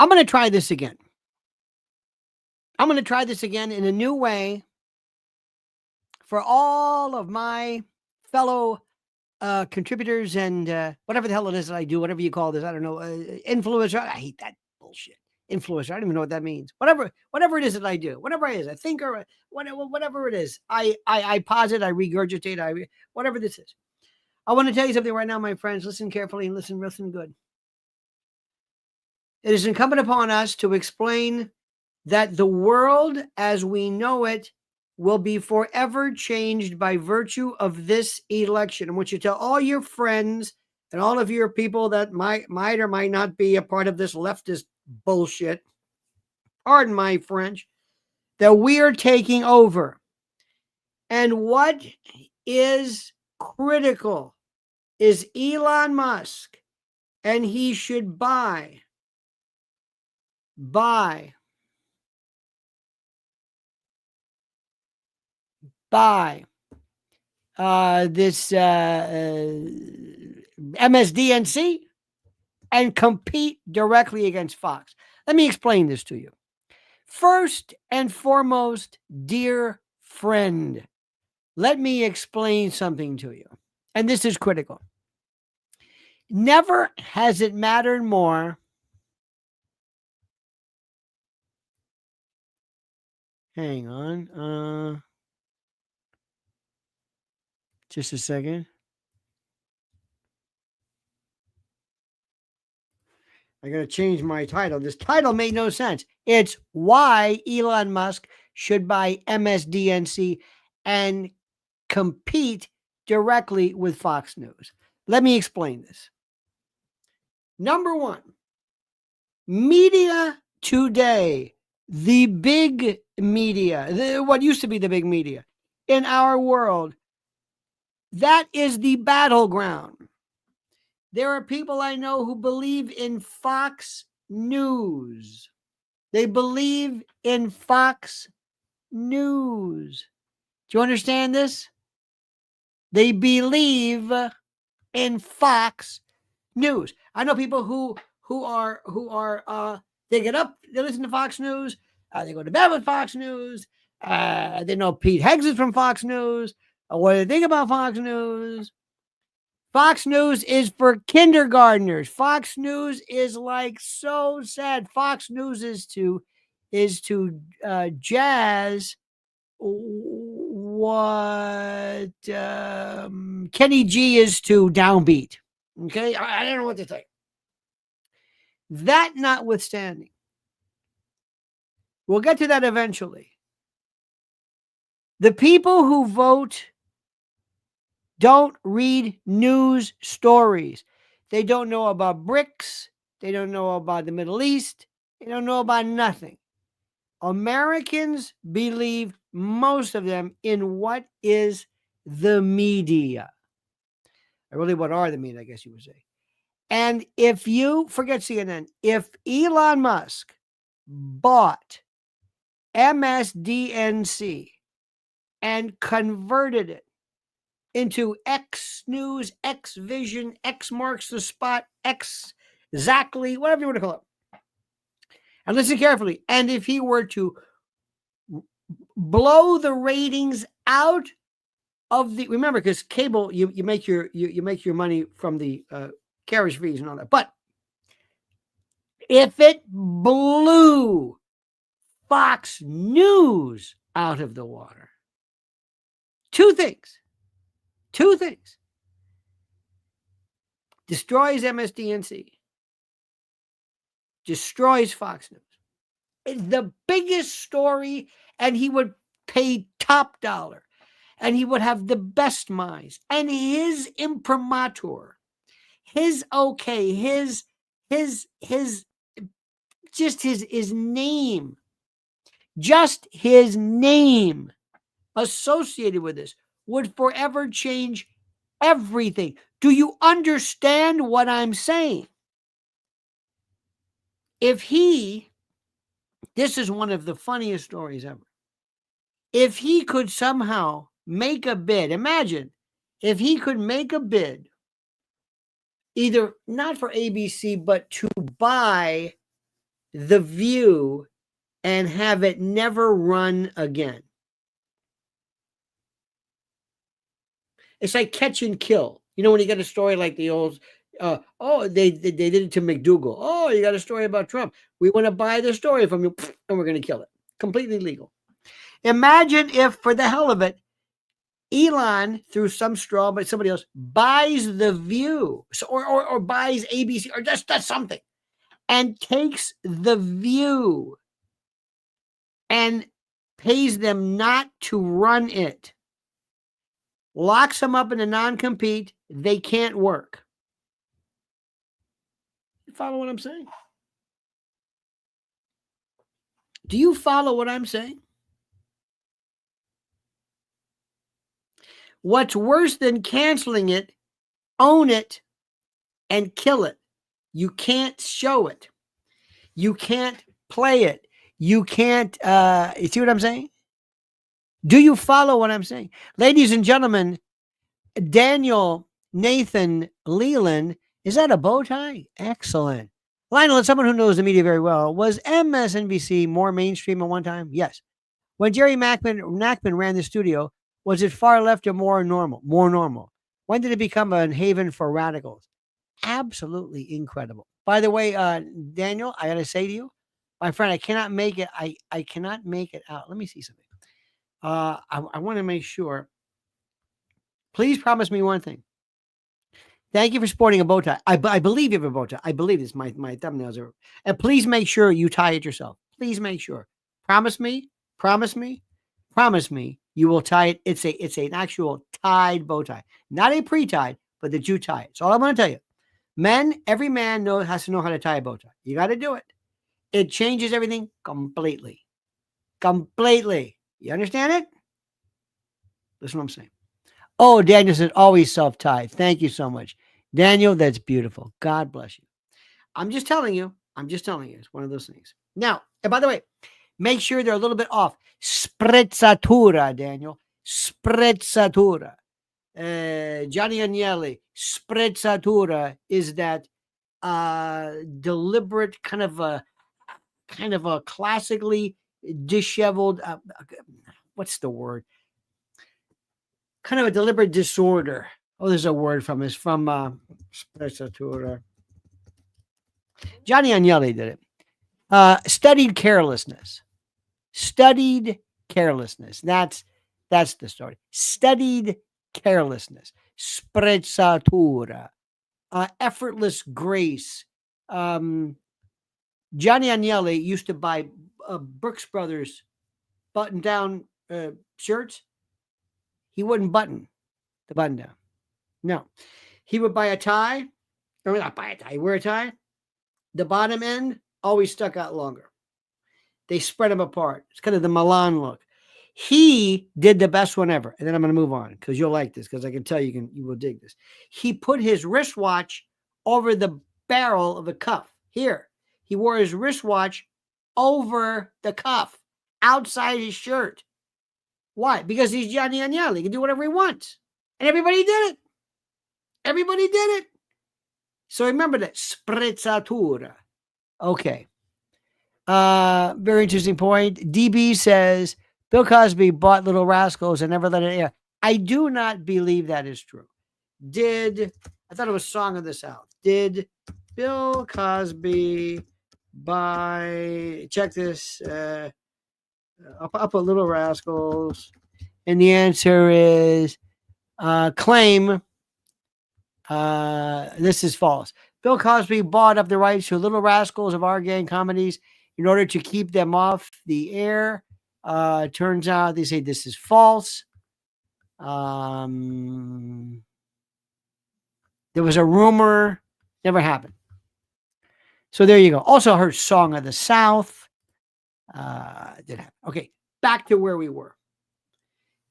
I'm going to try this again. I'm going to try this again in a new way for all of my fellow contributors and whatever the hell it is that I do, whatever you call this, I don't know, influencer. I hate that bullshit. Influencer. I don't even know what that means. Whatever it is that I do, whatever it is, a thinker, whatever it is, I posit, I regurgitate, whatever this is. I want to tell you something right now, my friends. Listen carefully and listen good. It is incumbent upon us to explain that the world as we know it will be forever changed by virtue of this election. I want you to tell all your friends and all of your people that might or might not be a part of this leftist bullshit, pardon my French, that we are taking over. And what is critical is Elon Musk, and he should buy this MSDNC and compete directly against Fox. Let me explain this to you. First and foremost, dear friend, let me explain something to you. And this is critical. Never has it mattered more hang on. Just a second. I got to change my title. This title made no sense. It's why Elon Musk should buy MSDNC and compete directly with Fox News. Let me explain this. Number one, media today, the big media, what used to be the big media in our world, that is the battleground. There are people I know who believe in Fox News. They believe in Fox News. Do you understand this? They believe in Fox News. I know people who are they get up, they listen to Fox News, they go to bed with Fox News, they know Pete Heggs is from Fox News. What do they think about Fox News? Fox News is for kindergartners. Fox News is like so sad. Fox News is to jazz what Kenny G is to downbeat. Okay, I don't know what to say. That notwithstanding, we'll get to that eventually. The people who vote don't read news stories. They don't know about BRICS. They don't know about the Middle East. They don't know about nothing. Americans believe, most of them, in what is the media. Really, what are the media, I guess you would say. And if you, forget CNN, if Elon Musk bought MSDNC and converted it into X News, X Vision, X Marks the Spot, X Exactly, whatever you want to call it. And listen carefully. And if he were to blow the ratings out of the, remember, because cable, you make your money from the carriage fees and all that. But if it blew Fox News out of the water, two things. Destroys MSDNC. Destroys Fox News. It's the biggest story, and he would pay top dollar. And he would have the best minds. And his imprimatur, his okay, his name, just his name associated with this would forever change everything. Do you understand what I'm saying? If this is one of the funniest stories ever. If he could somehow make a bid, imagine if he could make a bid, either not for ABC, but to buy The View and have it never run again. It's like Catch and Kill. You know, when you get a story like the old, they did it to McDougal. Oh, you got a story about Trump. We want to buy the story from you, and we're going to kill it. Completely legal. Imagine if, for the hell of it, Elon, through some straw, but somebody else, buys The View, or buys ABC, or just does something, and takes The View and pays them not to run it, locks them up in a non-compete, they can't work. You follow what I'm saying? Do you follow what I'm saying? What's worse than canceling it, own it and kill it. You can't show it. You can't play it. You can't, you see what I'm saying? Do you follow what I'm saying? Ladies and gentlemen, Daniel Nathan Leland, is that a bow tie? Excellent. Lionel, as someone who knows the media very well, was MSNBC more mainstream at one time? Yes. When Jerry Nachman ran the studio, was it far left or more normal? More normal. When did it become a haven for radicals? Absolutely incredible. By the way, Daniel, I got to say to you, my friend, I cannot make it. I cannot make it out. Let me see something. I want to make sure. Please promise me one thing. Thank you for sporting a bow tie. I believe you have a bow tie. I believe this. My thumbnails are. And please make sure you tie it yourself. Please make sure. Promise me. Promise me. Promise me. You will tie it. It's an actual tied bow tie, not a pre-tied, but that you tie it. That's all I'm going to tell you. Men, every man has to know how to tie a bow tie. You got to do it. It changes everything completely. Completely. You understand it? Listen what I'm saying. Oh, Daniel said always self-tied. Thank you so much. Daniel, that's beautiful. God bless you. I'm just telling you. It's one of those things. Now, and by the way, make sure they're a little bit off. Sprezzatura, Daniel. Sprezzatura. Johnny Agnelli. Sprezzatura is that deliberate kind of a classically disheveled, what's the word? Kind of a deliberate disorder. Oh, there's a word from this, from Sprezzatura. Johnny Agnelli did it. Studied carelessness. Studied carelessness. That's the story. Studied carelessness. Sprezzatura. Effortless grace. Johnny Agnelli used to buy Brooks Brothers button-down shirts. He wouldn't button the button down. No. He would buy a tie. Or not buy a tie. Wear a tie. The bottom end always stuck out longer. They spread them apart. It's kind of the Milan look. He did the best one ever. And then I'm going to move on because you'll like this, because I can tell you will dig this. He put his wristwatch over the barrel of the cuff. Here. He wore his wristwatch over the cuff, outside his shirt. Why? Because he's Johnny Agnelli. He can do whatever he wants. And everybody did it. Everybody did it. So remember that. Sprezzatura. Okay. Very interesting point. DB says, Bill Cosby bought Little Rascals and never let it air. I do not believe that is true. I thought it was Song of the South. Did Bill Cosby buy, check this, I'll put Little Rascals, and the answer is claim. This is false. Bill Cosby bought up the rights to Little Rascals of Our Gang comedies in order to keep them off the air. Turns out they say this is false. There was a rumor, never happened. So there you go. Also heard Song of the South. Did happen. Okay, back to where we were.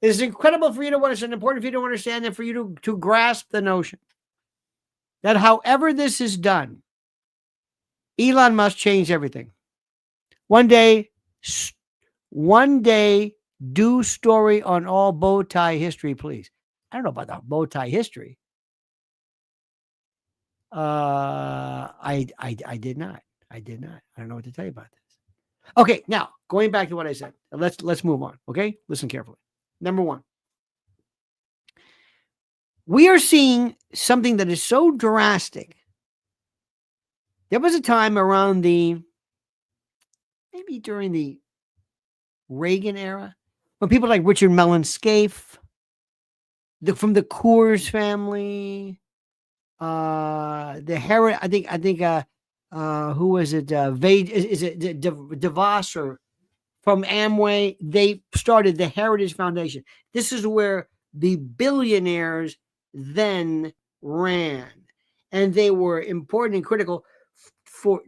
It's incredible for you to understand, important for you to understand, and for you to grasp the notion that however this is done, Elon Musk changed everything. One day, do story on all bow tie history, please. I don't know about the bow tie history. I did not. I did not. I don't know what to tell you about this. Okay, now going back to what I said. Let's move on. Okay, listen carefully. Number one, we are seeing something that is so drastic. There was a time around maybe during the Reagan era, when people like Richard Mellon Scaife, from the Coors family, the Herod, I think, who was it? Is it DeVos or from Amway? They started the Heritage Foundation. This is where the billionaires then ran, and they were important and critical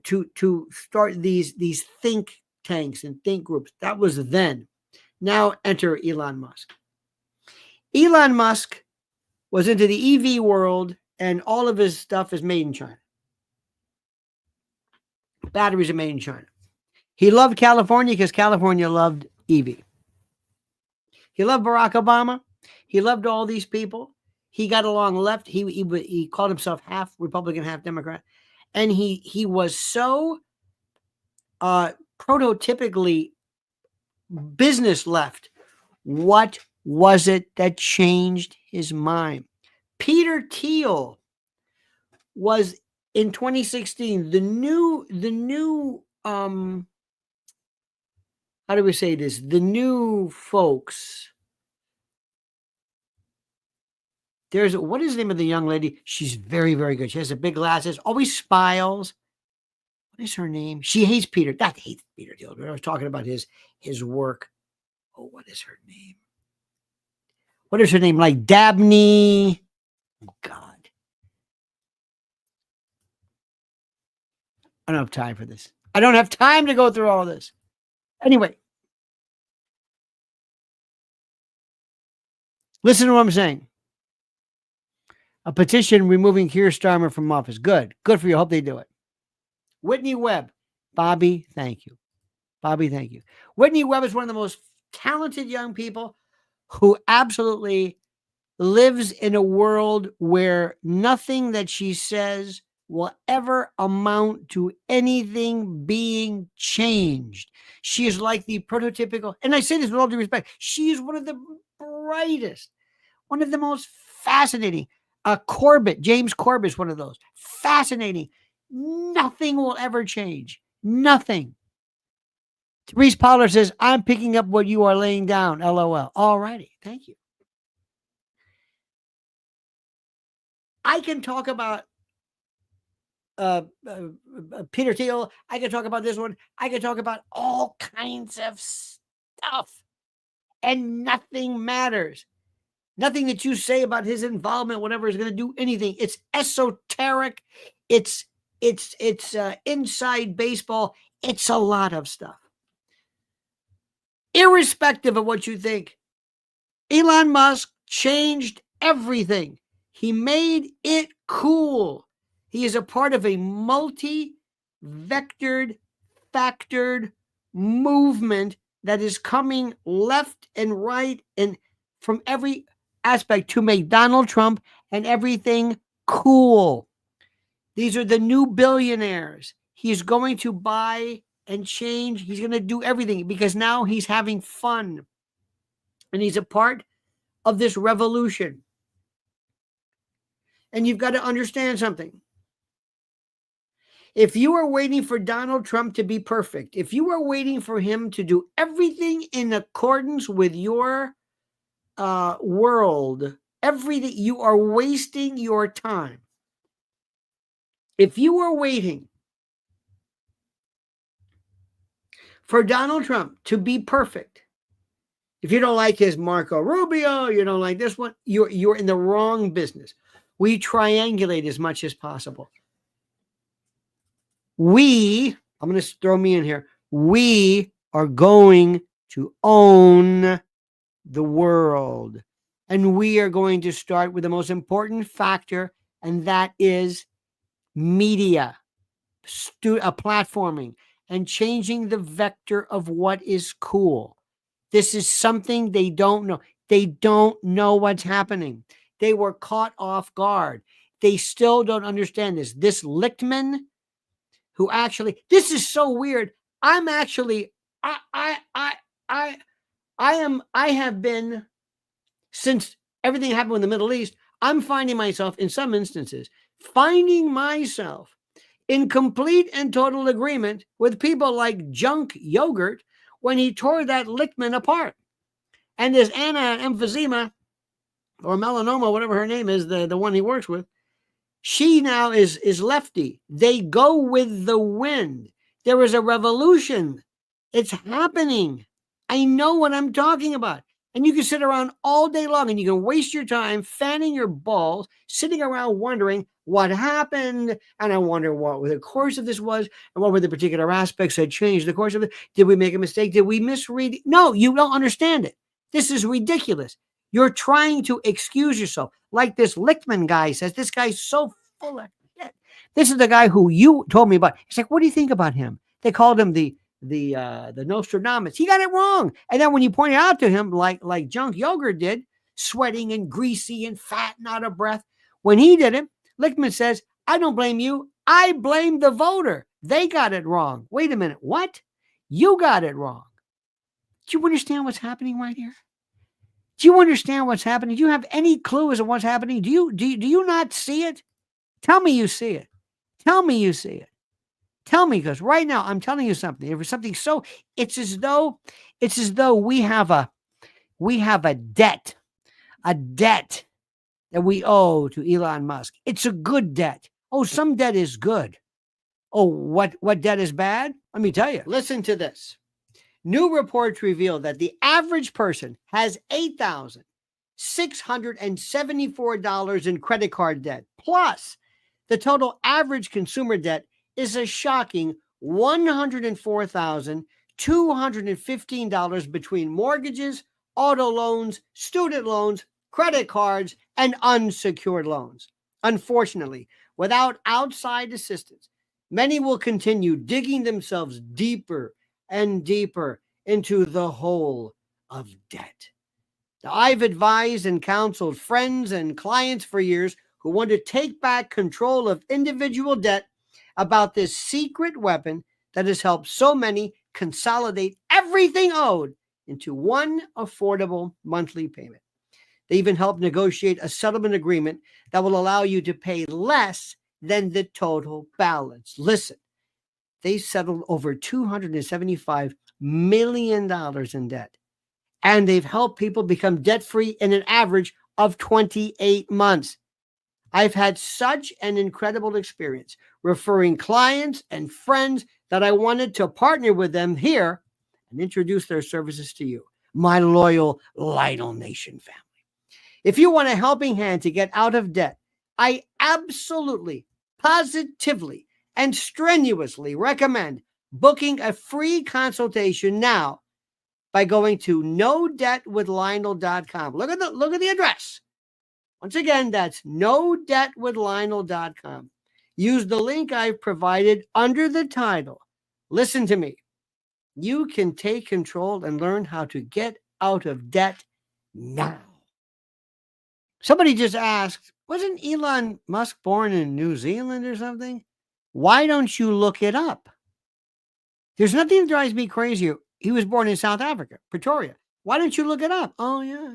to start these think tanks and think groups. That was then. Now enter Elon Musk. Elon Musk was into the EV world, and all of his stuff is made in China. Batteries are made in China. He loved California because California loved EV. He loved Barack Obama. He loved all these people. He got along left. He called himself half Republican, half Democrat. And he was so prototypically business left. What was it that changed his mind? Peter Thiel was in 2016 the new how do we say this? The new folks. What is the name of the young lady? She's very, very good. She has the big glasses, always smiles. What is her name? She hates Peter. That hates Peter Thiel. I was talking about his work. Oh, what is her name? What is her name? Like Dabney. Oh, God. I don't have time for this. I don't have time to go through all this. Anyway. Listen to what I'm saying. A petition removing Keir Starmer from office. Good. Good for you. Hope they do it. Whitney Webb. Bobby, thank you. Bobby, thank you. Whitney Webb is one of the most talented young people who absolutely lives in a world where nothing that she says will ever amount to anything being changed. She is like the prototypical, and I say this with all due respect, she is one of the brightest, one of the most fascinating. James Corbett is one of those. Fascinating. Nothing will ever change. Nothing. Therese Pollard says, I'm picking up what you are laying down. LOL. All righty. Thank you. I can talk about Peter Thiel. I can talk about this one. I can talk about all kinds of stuff. And nothing matters. Nothing that you say about his involvement, whatever, is going to do anything. It's esoteric. It's inside baseball. It's a lot of stuff. Irrespective of what you think, Elon Musk changed everything. He made it cool. He is a part of a multi-vectored, factored movement that is coming left and right and from every aspect to make Donald Trump and everything cool. These are the new billionaires. He's going to buy and change. He's going to do everything because now he's having fun. And he's a part of this revolution. And you've got to understand something. If you are waiting for Donald Trump to be perfect, if you are waiting for him to do everything in accordance with your world, everything, you are wasting your time. If you are waiting for Donald Trump to be perfect, if you don't like his Marco Rubio, you don't like this one, you're in the wrong business. We triangulate as much as possible. I'm going to throw me in here. We are going to own the world. And we are going to start with the most important factor, and that is media, platforming, and changing the vector of what is cool. This is something they don't know. They don't know what's happening. They were caught off guard. They still don't understand this. This Lichtman, who actually, this is so weird. I'm actually, I have been, since everything happened in the Middle East, I'm finding myself in some instances, in complete and total agreement with people like Junk Yogurt when he tore that Lichtman apart. And this Anna Emphysema, or Melanoma, whatever her name is, the one he works with, she now is lefty. They go with the wind. There is a revolution. It's happening. I know what I'm talking about. And you can sit around all day long and you can waste your time fanning your balls, sitting around wondering what happened. And I wonder what the course of this was and what were the particular aspects that changed the course of it. Did we make a mistake? Did we misread it? No, you don't understand it. This is ridiculous. You're trying to excuse yourself. Like this Lichtman guy says, this guy's so full of shit. This is the guy who you told me about. He's like, what do you think about him? They called him the Nostradamus. He got it wrong. And then when you point it out to him, like Junk Yogurt did, sweating and greasy and fat and out of breath, when he did it, Lichtman says, I don't blame you. I blame the voter. They got it wrong. Wait a minute. What? You got it wrong. Do you understand what's happening right here? Do you understand what's happening? Do you have any clue as to what's happening? Do you not see it? Tell me you see it. Tell me you see it. Tell me, because right now I'm telling you something. If it's something so, it's as though we have a debt that we owe to Elon Musk. It's a good debt. Oh, some debt is good. Oh, what debt is bad? Let me tell you. Listen to this. New reports reveal that the average person has $8,674 in credit card debt. Plus, the total average consumer debt is a shocking $104,215 between mortgages, auto loans, student loans, credit cards, and unsecured loans. Unfortunately, without outside assistance, many will continue digging themselves deeper and deeper into the hole of debt. Now, I've advised and counseled friends and clients for years who want to take back control of individual debt about this secret weapon that has helped so many consolidate everything owed into one affordable monthly payment. They even helped negotiate a settlement agreement that will allow you to pay less than the total balance. Listen, they settled over $275 million in debt, and they've helped people become debt-free in an average of 28 months. I've had such an incredible experience referring clients and friends that I wanted to partner with them here and introduce their services to you, my loyal Lionel Nation family. If you want a helping hand to get out of debt, I absolutely, positively, and strenuously recommend booking a free consultation now by going to nodebtwithlionel.com. Look at the address. Once again, that's nodebtwithlionel.com. Use the link I've provided under the title. Listen to me. You can take control and learn how to get out of debt now. Somebody just asked, wasn't Elon Musk born in New Zealand or something? Why don't you look it up? There's nothing that drives me crazier. He was born in South Africa, Pretoria. Why don't you look it up? Oh, yeah.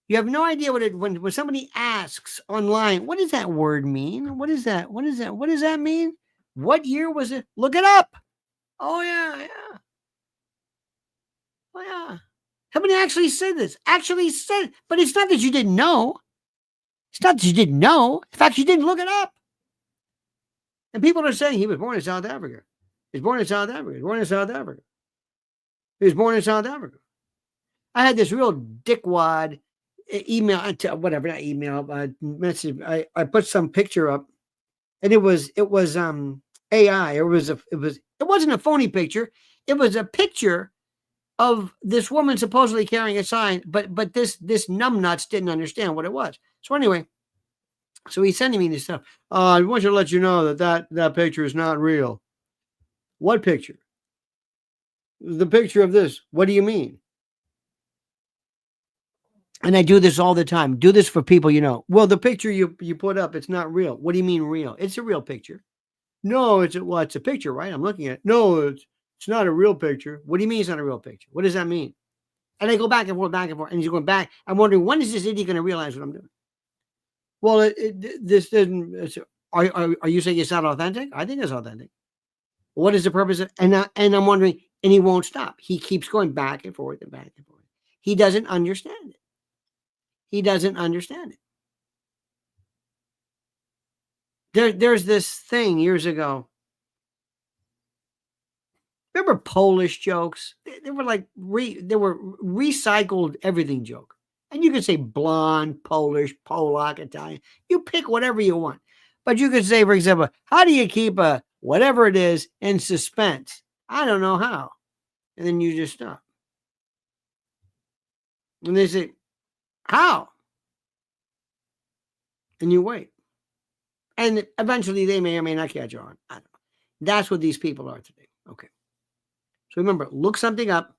You have no idea when somebody asks online, what does that word mean? What is that? What does that mean? What year was it? Look it up. Oh, yeah. Oh, yeah. Somebody actually said this. But it's not that you didn't know. It's not that you didn't know. In fact, you didn't look it up. And people are saying he was born in South Africa. He was born in South Africa. I had this real dickwad email, message. I put some picture up, and it was AI. It wasn't a phony picture. It was a picture of this woman supposedly carrying a sign, but this numbnuts didn't understand what it was. So anyway, so he's sending me this stuff. I want you to let you know that picture is not real. What picture? The picture of this. What do you mean? And I do this all the time. Do this for people you know. Well, the picture you put up, it's not real. What do you mean real? It's a real picture. No, it's a picture, right? I'm looking at it. No, it's not a real picture. What do you mean it's not a real picture? What does that mean? And they go back and forth, and he's going back. I'm wondering, when is this idiot going to realize what I'm doing? Well, this doesn't. Are you saying it's not authentic? I think it's authentic. What is the purpose of? And I'm wondering, and he won't stop. He keeps going back and forth and back and forth. He doesn't understand it. He doesn't understand it. There's this thing years ago. Remember Polish jokes? They were like they were recycled everything joke. And you could say blonde, Polish, Polak, Italian. You pick whatever you want. But you could say, for example, how do you keep a whatever it is in suspense? I don't know how. And then you just stop. And they say, how? And you wait. And eventually they may or may not catch on. I don't know. That's what these people are today. Okay. So remember, look something up.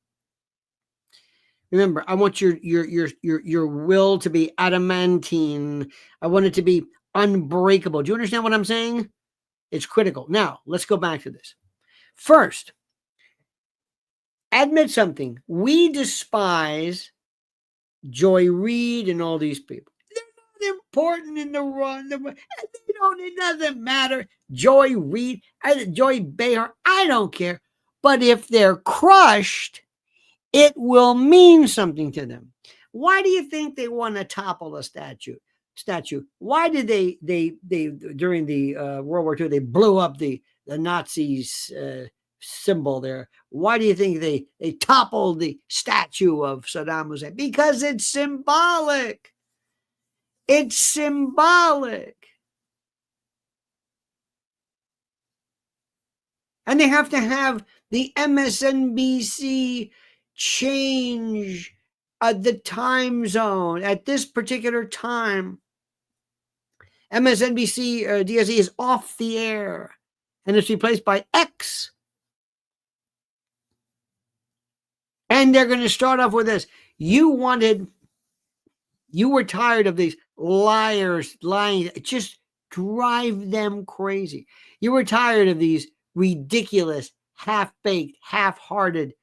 Remember, I want your will to be adamantine. I want it to be unbreakable. Do you understand what I'm saying? It's critical. Now, let's go back to this. First, admit something. We despise Joy Reid and all these people. They're not important in the run. It doesn't matter. Joy Reid, Joy Behar, I don't care. But if they're crushed, it will mean something to them. Why do you think they want to topple a statue? Why did they during the World War II, they blew up the Nazis symbol there? Why do you think they toppled the statue of Saddam Hussein? Because it's symbolic. It's symbolic. And they have to have the MSNBC change the time zone at this particular time. MSNBC DSE is off the air and it's replaced by X. And they're going to start off with this. You were tired of these liars lying. Just drive them crazy. You were tired of these ridiculous, half-baked, half-hearted,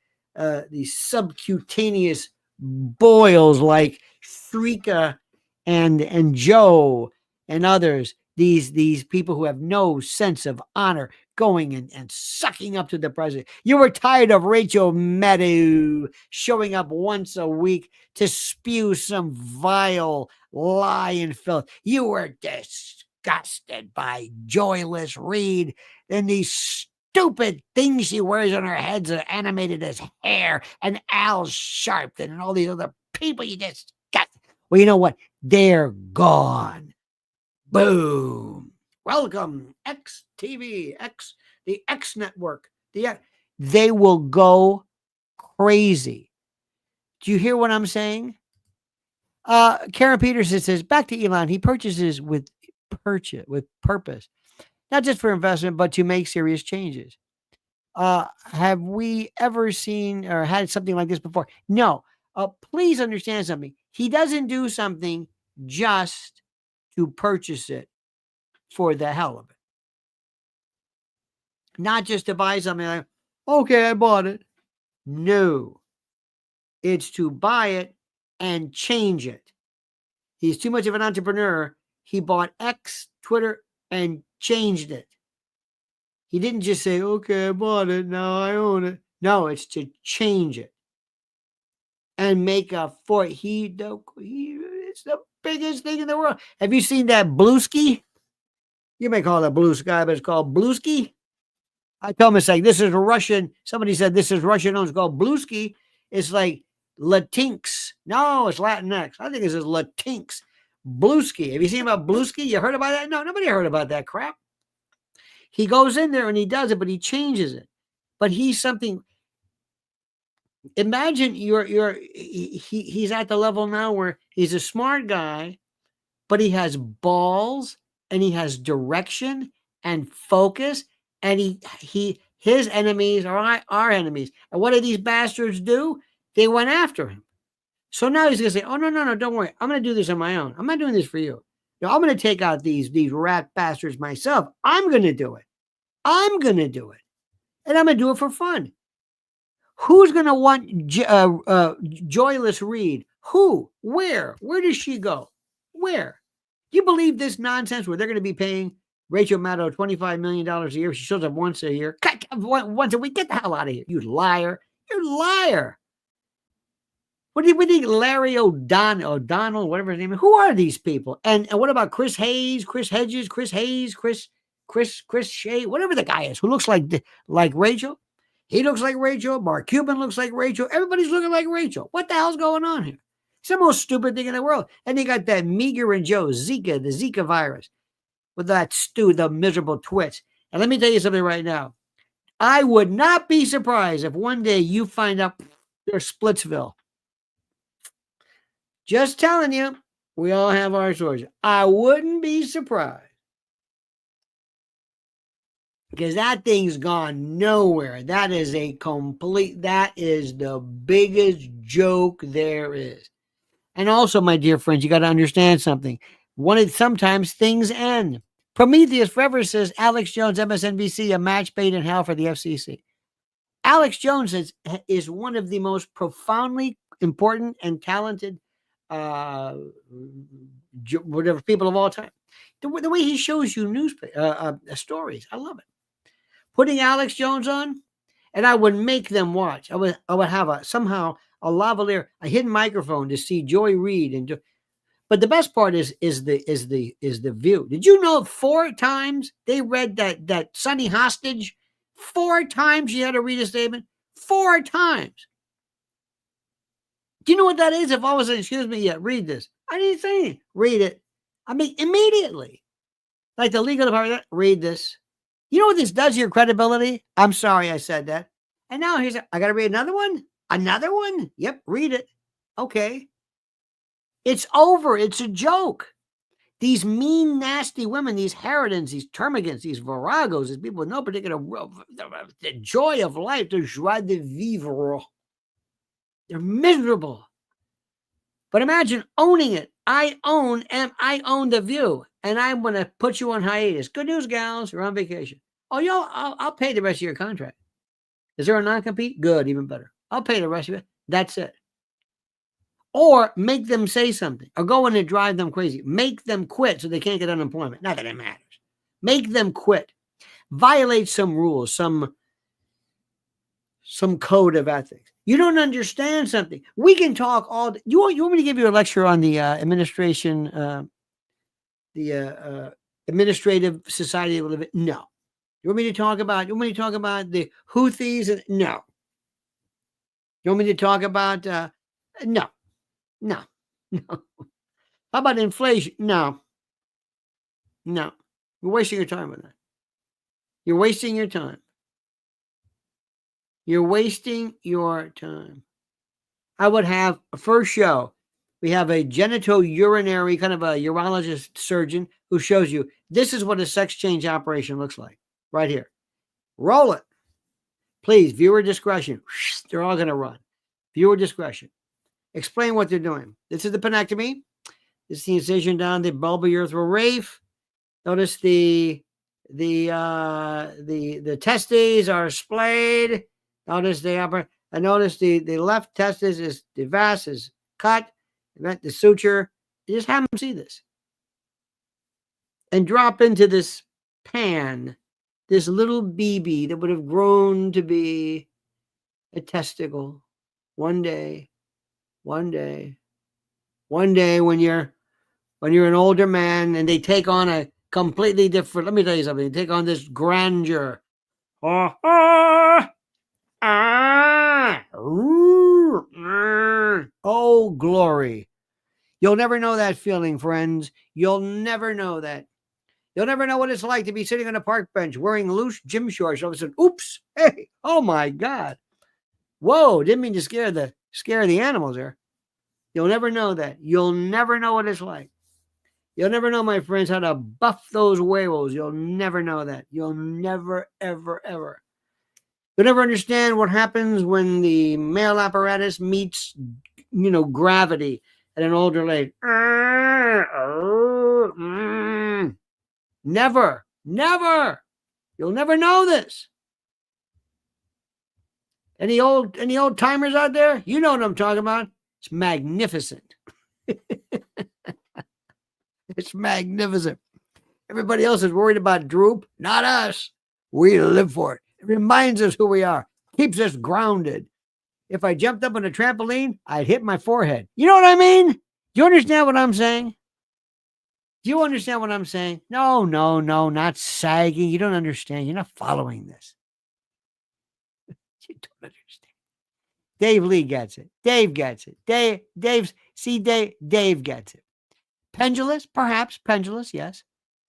these subcutaneous boils like Shrika and Joe and others, these people who have no sense of honor going and sucking up to the president. You were tired of Rachel Maddow showing up once a week to spew some vile lie and filth. You were disgusted by Joyless Reid and these stupid things she wears on her heads are animated as hair, and Al Sharpton and all these other people you disgust. Well, you know what? They're gone. Boom. Welcome, XTV, the X network. They will go crazy. Do you hear what I'm saying? Karen Peterson says, back to Elon, he purchases with purpose, not just for investment, but to make serious changes. Have we ever seen or had something like this before? No. Please understand something. He doesn't do something just to purchase it for the hell of it. Not just to buy something like, okay, I bought it. No. It's to buy it and change it. He's too much of an entrepreneur. He bought X, Twitter, and changed it. He didn't just say, okay, I bought it, now I own it. No, it's to change it and make a for it's the biggest thing in the world. Have you seen that Bluesky? You may call it a blue sky, but it's called Bluesky. I told him, it's like, this is a Russian. Somebody said this is Russian. It's called Bluesky. It's like Latinx. No, it's Latinx. I think it's Latinx. Bluesky. Have you seen about Bluesky? You heard about that? No, nobody heard about that crap. He goes in there and he does it, but he changes it. But he's something. Imagine he's at the level now where he's a smart guy, but he has balls and he has direction and focus, and his enemies are our enemies. And what did these bastards do? They went after him. So now he's going to say, oh, no, don't worry. I'm going to do this on my own. I'm not doing this for you. I'm going to take out these rat bastards myself. I'm going to do it. I'm going to do it. And I'm going to do it for fun. Who's going to want Joyless Reed? Who? Where? Where does she go? Where? Do you believe this nonsense where they're going to be paying Rachel Maddow $25 million a year? She shows up once a year. Once a week. Get the hell out of here. You liar. You liar. What do you think? Larry O'Donnell, whatever his name is. Who are these people? And what about Chris Hayes, Chris Hedges, Chris Shea, whatever the guy is, who looks like Rachel? He looks like Rachel. Mark Cuban looks like Rachel. Everybody's looking like Rachel. What the hell's going on here? It's the most stupid thing in the world. And they got that Meager and Joe, the Zika virus, with that the miserable twits. And let me tell you something right now. I would not be surprised if one day you find out they're Splitsville. Just telling you, we all have our sources. I wouldn't be surprised. Because that thing's gone nowhere. That is that is the biggest joke there is. And also, my dear friends, you got to understand something. Sometimes things end. Prometheus Forever says Alex Jones, MSNBC, a match made in hell for the FCC. Alex Jones is one of the most profoundly important and talented whatever people of all time. The way he shows you stories, I love it. Putting Alex Jones on, and I would make them watch. I would have somehow a lavalier, a hidden microphone to see Joy Reid but the best part is the view. Did you know 4 times they read that Sunny hostage? 4 times she had to read a statement. 4 times. Do you know what that is? If all of a sudden, excuse me, read this. I didn't say anything. Read it. I mean, immediately. Like the legal department, read this. You know what this does to your credibility? I'm sorry I said that. And now I got to read another one? Another one? Yep, read it. Okay. It's over. It's a joke. These mean, nasty women, these harridans, these termagants, these viragos, these people with no particular the joy of life, the joie de vivre. They're miserable. But imagine owning it. I own The View, and I'm going to put you on hiatus. Good news, gals. You're on vacation. Oh, I'll pay the rest of your contract. Is there a non-compete? Good, even better. I'll pay the rest of it. That's it. Or make them say something, or go in and drive them crazy. Make them quit so they can't get unemployment. Not that it matters. Make them quit. Violate some rules, some code of ethics. You don't understand something. We can talk all day. You want me to give you a lecture on the administrative society of living? No. You want me to talk about the Houthis? No. You want me to talk about no. How about inflation? No. You're wasting your time with that. You're wasting your time. I would have a first show. We have a genitourinary kind of a urologist surgeon who shows you this is what a sex change operation looks like. Right here. Roll it. Please, viewer discretion. They're all going to run. Viewer discretion. Explain what they're doing. This is the penectomy. This is the incision down the bulbourethral raphe. Notice the testes are splayed. Notice notice the left testis is the vas is cut. The suture. You just have them see this. And drop into this pan, this little BB that would have grown to be a testicle one day when you're an older man and they take on a completely different, let me tell you something, they take on this grandeur. Oh, glory. You'll never know that feeling, friends. You'll never know that. You'll never know what it's like to be sitting on a park bench wearing loose gym shorts. All of a sudden, oops, hey, oh my God. Whoa, didn't mean to scare the animals there. You'll never know that. You'll never know what it's like. You'll never know, my friends, how to buff those huevos. You'll never know that. You'll never, ever, ever. You'll never understand what happens when the male apparatus meets, gravity at an older age. Never. You'll never know this. Any old timers out there? You know what I'm talking about. It's magnificent. It's magnificent. Everybody else is worried about droop, not us. We live for it. It reminds us who we are, keeps us grounded. If I jumped up on a trampoline, I'd hit my forehead. You know what I mean? Do you understand what I'm saying? Do you understand what I'm saying? No, not sagging. You don't understand. You're not following this. You don't understand. Dave Lee gets it. Dave gets it. Dave gets it. Pendulous, perhaps. Pendulous, yes.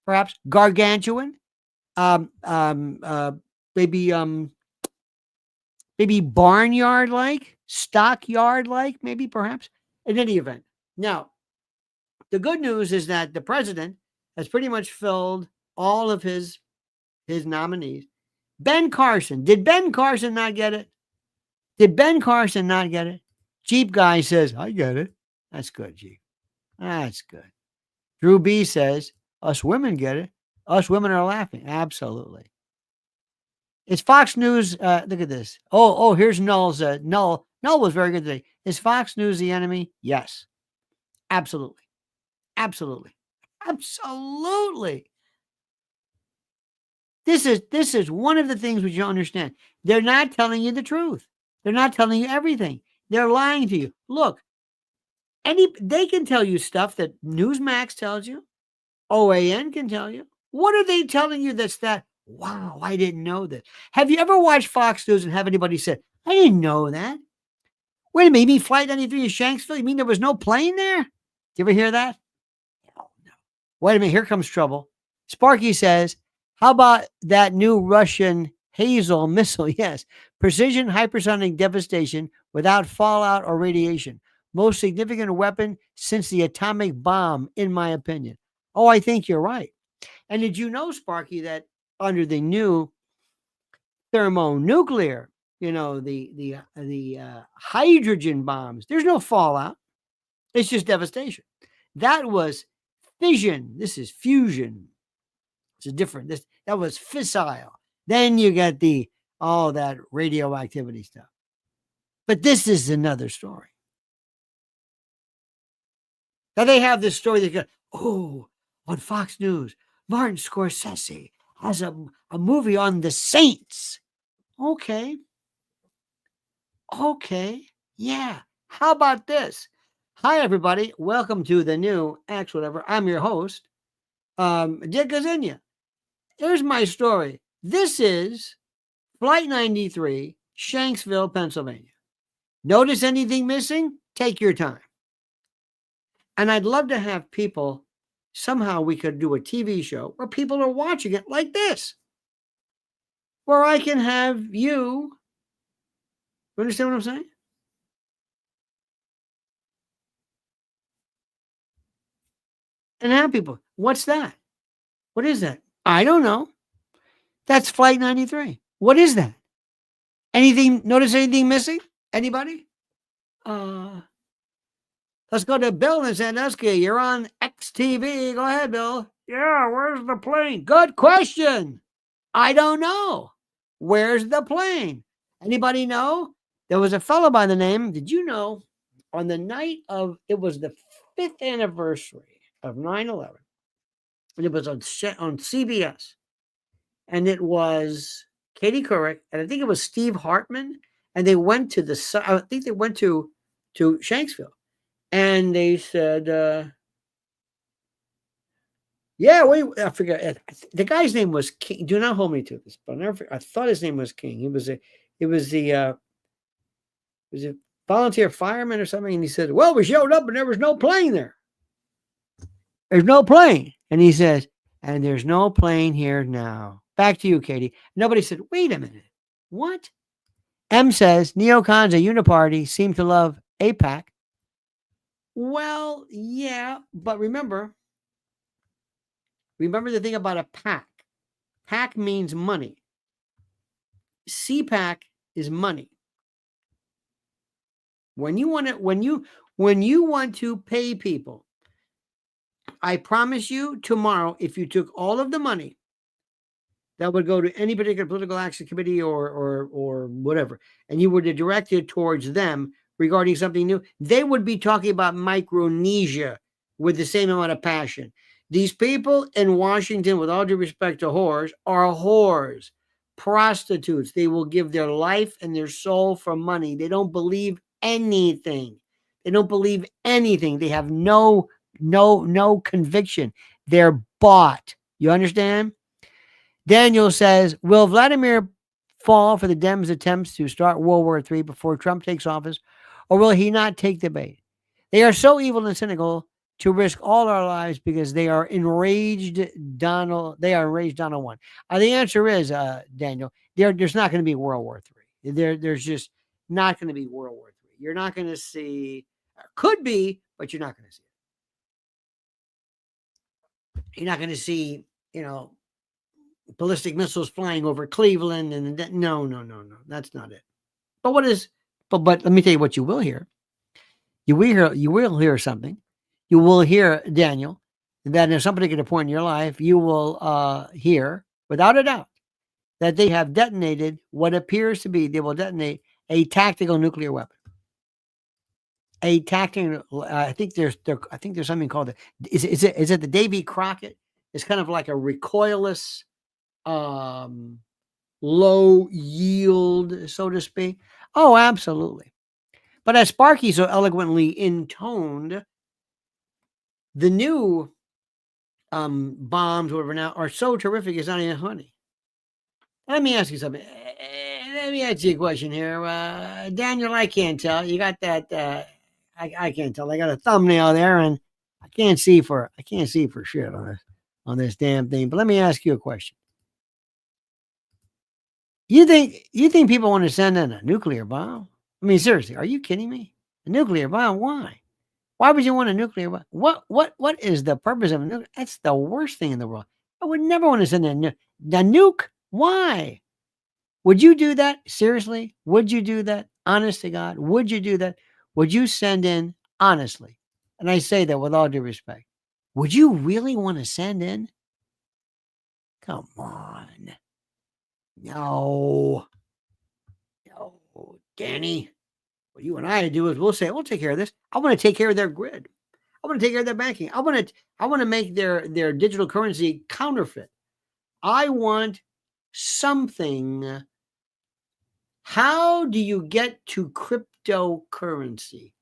Perhaps gargantuan. Maybe barnyard like, stockyard like, maybe perhaps. In any event. Now, the good news is that the president has pretty much filled all of his nominees. Ben Carson. Did Ben Carson not get it? Jeep guy says, I get it. That's good, Jeep. That's good. Drew B says, us women get it. Us women are laughing. Absolutely. It's Fox News. Look at this. Oh, here's Null's. Null was very good today. Is Fox News the enemy? Yes. Absolutely. This is one of the things we don't understand. They're not telling you the truth. They're not telling you everything. They're lying to you. Look, they can tell you stuff that Newsmax tells you. OAN can tell you. What are they telling you that's that? Wow, I didn't know that. Have you ever watched Fox News and have anybody say, I didn't know that? Wait a minute, you mean Flight 93 in Shanksville? You mean there was no plane there? Do you ever hear that? Oh, no. Wait a minute, here comes trouble. Sparky says, how about that new Russian Hazel missile? Yes. Precision hypersonic devastation without fallout or radiation. Most significant weapon since the atomic bomb, in my opinion. Oh, I think you're right. And did you know, Sparky, that under the new thermonuclear, the hydrogen bombs, there's no fallout. It's just devastation. That was fission. This is fusion. It's a different. That was fissile. Then you get all that radioactivity stuff. But this is another story. Now they have this story that goes, on Fox News, Martin Scorsese has a movie on the Saints. Okay. Yeah. How about this? Hi, everybody. Welcome to the new X whatever. I'm your host, Dick Gazinia. Here's my story. This is Flight 93, Shanksville, Pennsylvania. Notice anything missing? Take your time. And I'd love to have people, somehow we could do a TV show where people are watching it like this. Where I can have you understand what I'm saying? And have people, what's that? What is that? I don't know. That's Flight 93. What is that? Notice anything missing? Anybody? Let's go to Bill in Sandusky. You're on XTV. Go ahead, Bill. Yeah, where's the plane? Good question. I don't know. Where's the plane? Anybody know? There was a fellow by the name, did you know, on the night of, it was the 5th anniversary of 9/11. And it was on CBS. And it was Katie Couric, and I think it was Steve Hartman. And they went to I think they went to Shanksville. And they said, I forget. The guy's name was King. Do not hold me to this, but I thought his name was King. He was a volunteer fireman or something. And he said, well, we showed up and there was no plane there. There's no plane. And he says, and there's no plane here now. Back to you, Katie. Nobody said, wait a minute. What? M says, neocons at Uniparty seem to love AIPAC. Well, yeah, but remember the thing about a PAC. PAC means money. CPAC is money. When you want to pay people, I promise you tomorrow, if you took all of the money that would go to any particular political action committee or whatever, and you were to direct it towards them regarding something new, they would be talking about Micronesia with the same amount of passion. These people in Washington, with all due respect to whores, are whores, prostitutes. They will give their life and their soul for money. They don't believe anything. They don't believe anything. They have no conviction. They're bought. You understand? Daniel says, will Vladimir fall for the Dems' attempts to start World War III before Trump takes office, or will he not take the bait? They are so evil and cynical to risk all our lives because they are enraged Donald. They are enraged Donald one. The answer is, Daniel, there's not going to be World War III. There's just not going to be World War III. You're not going to see, could be, but you're not going to see it. You're not going to see, ballistic missiles flying over Cleveland, and no, that's not it. But but let me tell you what you will hear. You will hear something. You will hear, Daniel, that at some particular point in your life, you will hear, without a doubt, that they have detonated what appears to be, they will detonate a tactical nuclear weapon. A tactical, I think there's something called is it the Davy Crockett? It's kind of like a recoilless, low yield, so to speak. Oh, absolutely. But as Sparky so eloquently intoned, the new bombs, whatever now, are so terrific it's not even funny. Let me ask you something. Let me ask you a question here. Daniel, I can't tell. You got that, I can't tell. I got a thumbnail there, and I can't see for shit on this damn thing. But let me ask you a question. You think people want to send in a nuclear bomb? I mean, seriously, are you kidding me? A nuclear bomb? Why? Why would you want a nuclear bomb? What is the purpose of a nuke? That's the worst thing in the world. I would never want to send in a nuke. Why? Would you do that? Seriously? Would you do that? Honest to God, would you do that? Would you send in, honestly, and I say that with all due respect, would you really want to send in? Come on. No, Danny. What you and I do is we'll take care of this. I want to take care of their grid. I want to take care of their banking. I want to make their digital currency counterfeit. I want something. How do you get to cryptocurrency?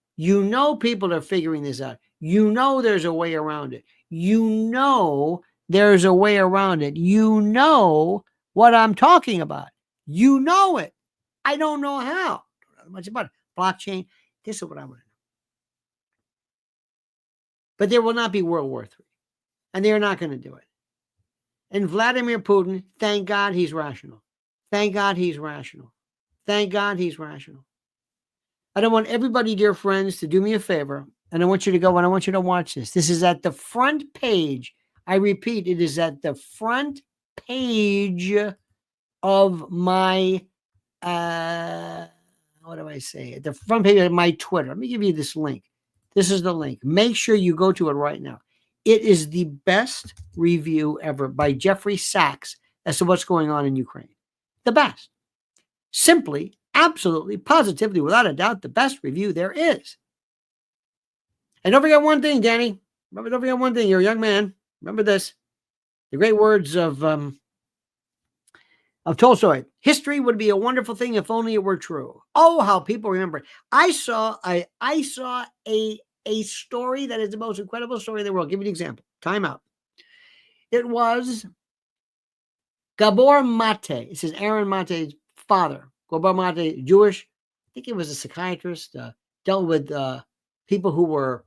People are figuring this out. There's a way around it. There's a way around it. What I'm talking about. It. I don't know how. I don't know much about it. Blockchain. This is what I want to know. But there will not be World War III. And they're not going to do it. And Vladimir Putin, thank God he's rational. Thank God he's rational. Thank God he's rational. I don't want everybody, dear friends, to do me a favor. And I want you to go and I want you to watch this. This is at the front page. I repeat, it is at the front page of my, what do I say? At the front page of my Twitter. Let me give you this link. This is the link. Make sure you go to it right now. It is the best review ever by Jeffrey Sachs as to what's going on in Ukraine. The best. Simply, absolutely, positively, without a doubt, the best review there is. And don't forget one thing, Danny. Don't forget one thing. You're a young man. Remember this. The great words of Tolstoy. History would be a wonderful thing if only it were true. Oh, how people remember it. I saw a story that is the most incredible story in the world. Give you an example. Time out. It was Gabor Mate. This is Aaron Mate's father. Gabor Mate, Jewish. I think he was a psychiatrist. Dealt with people who were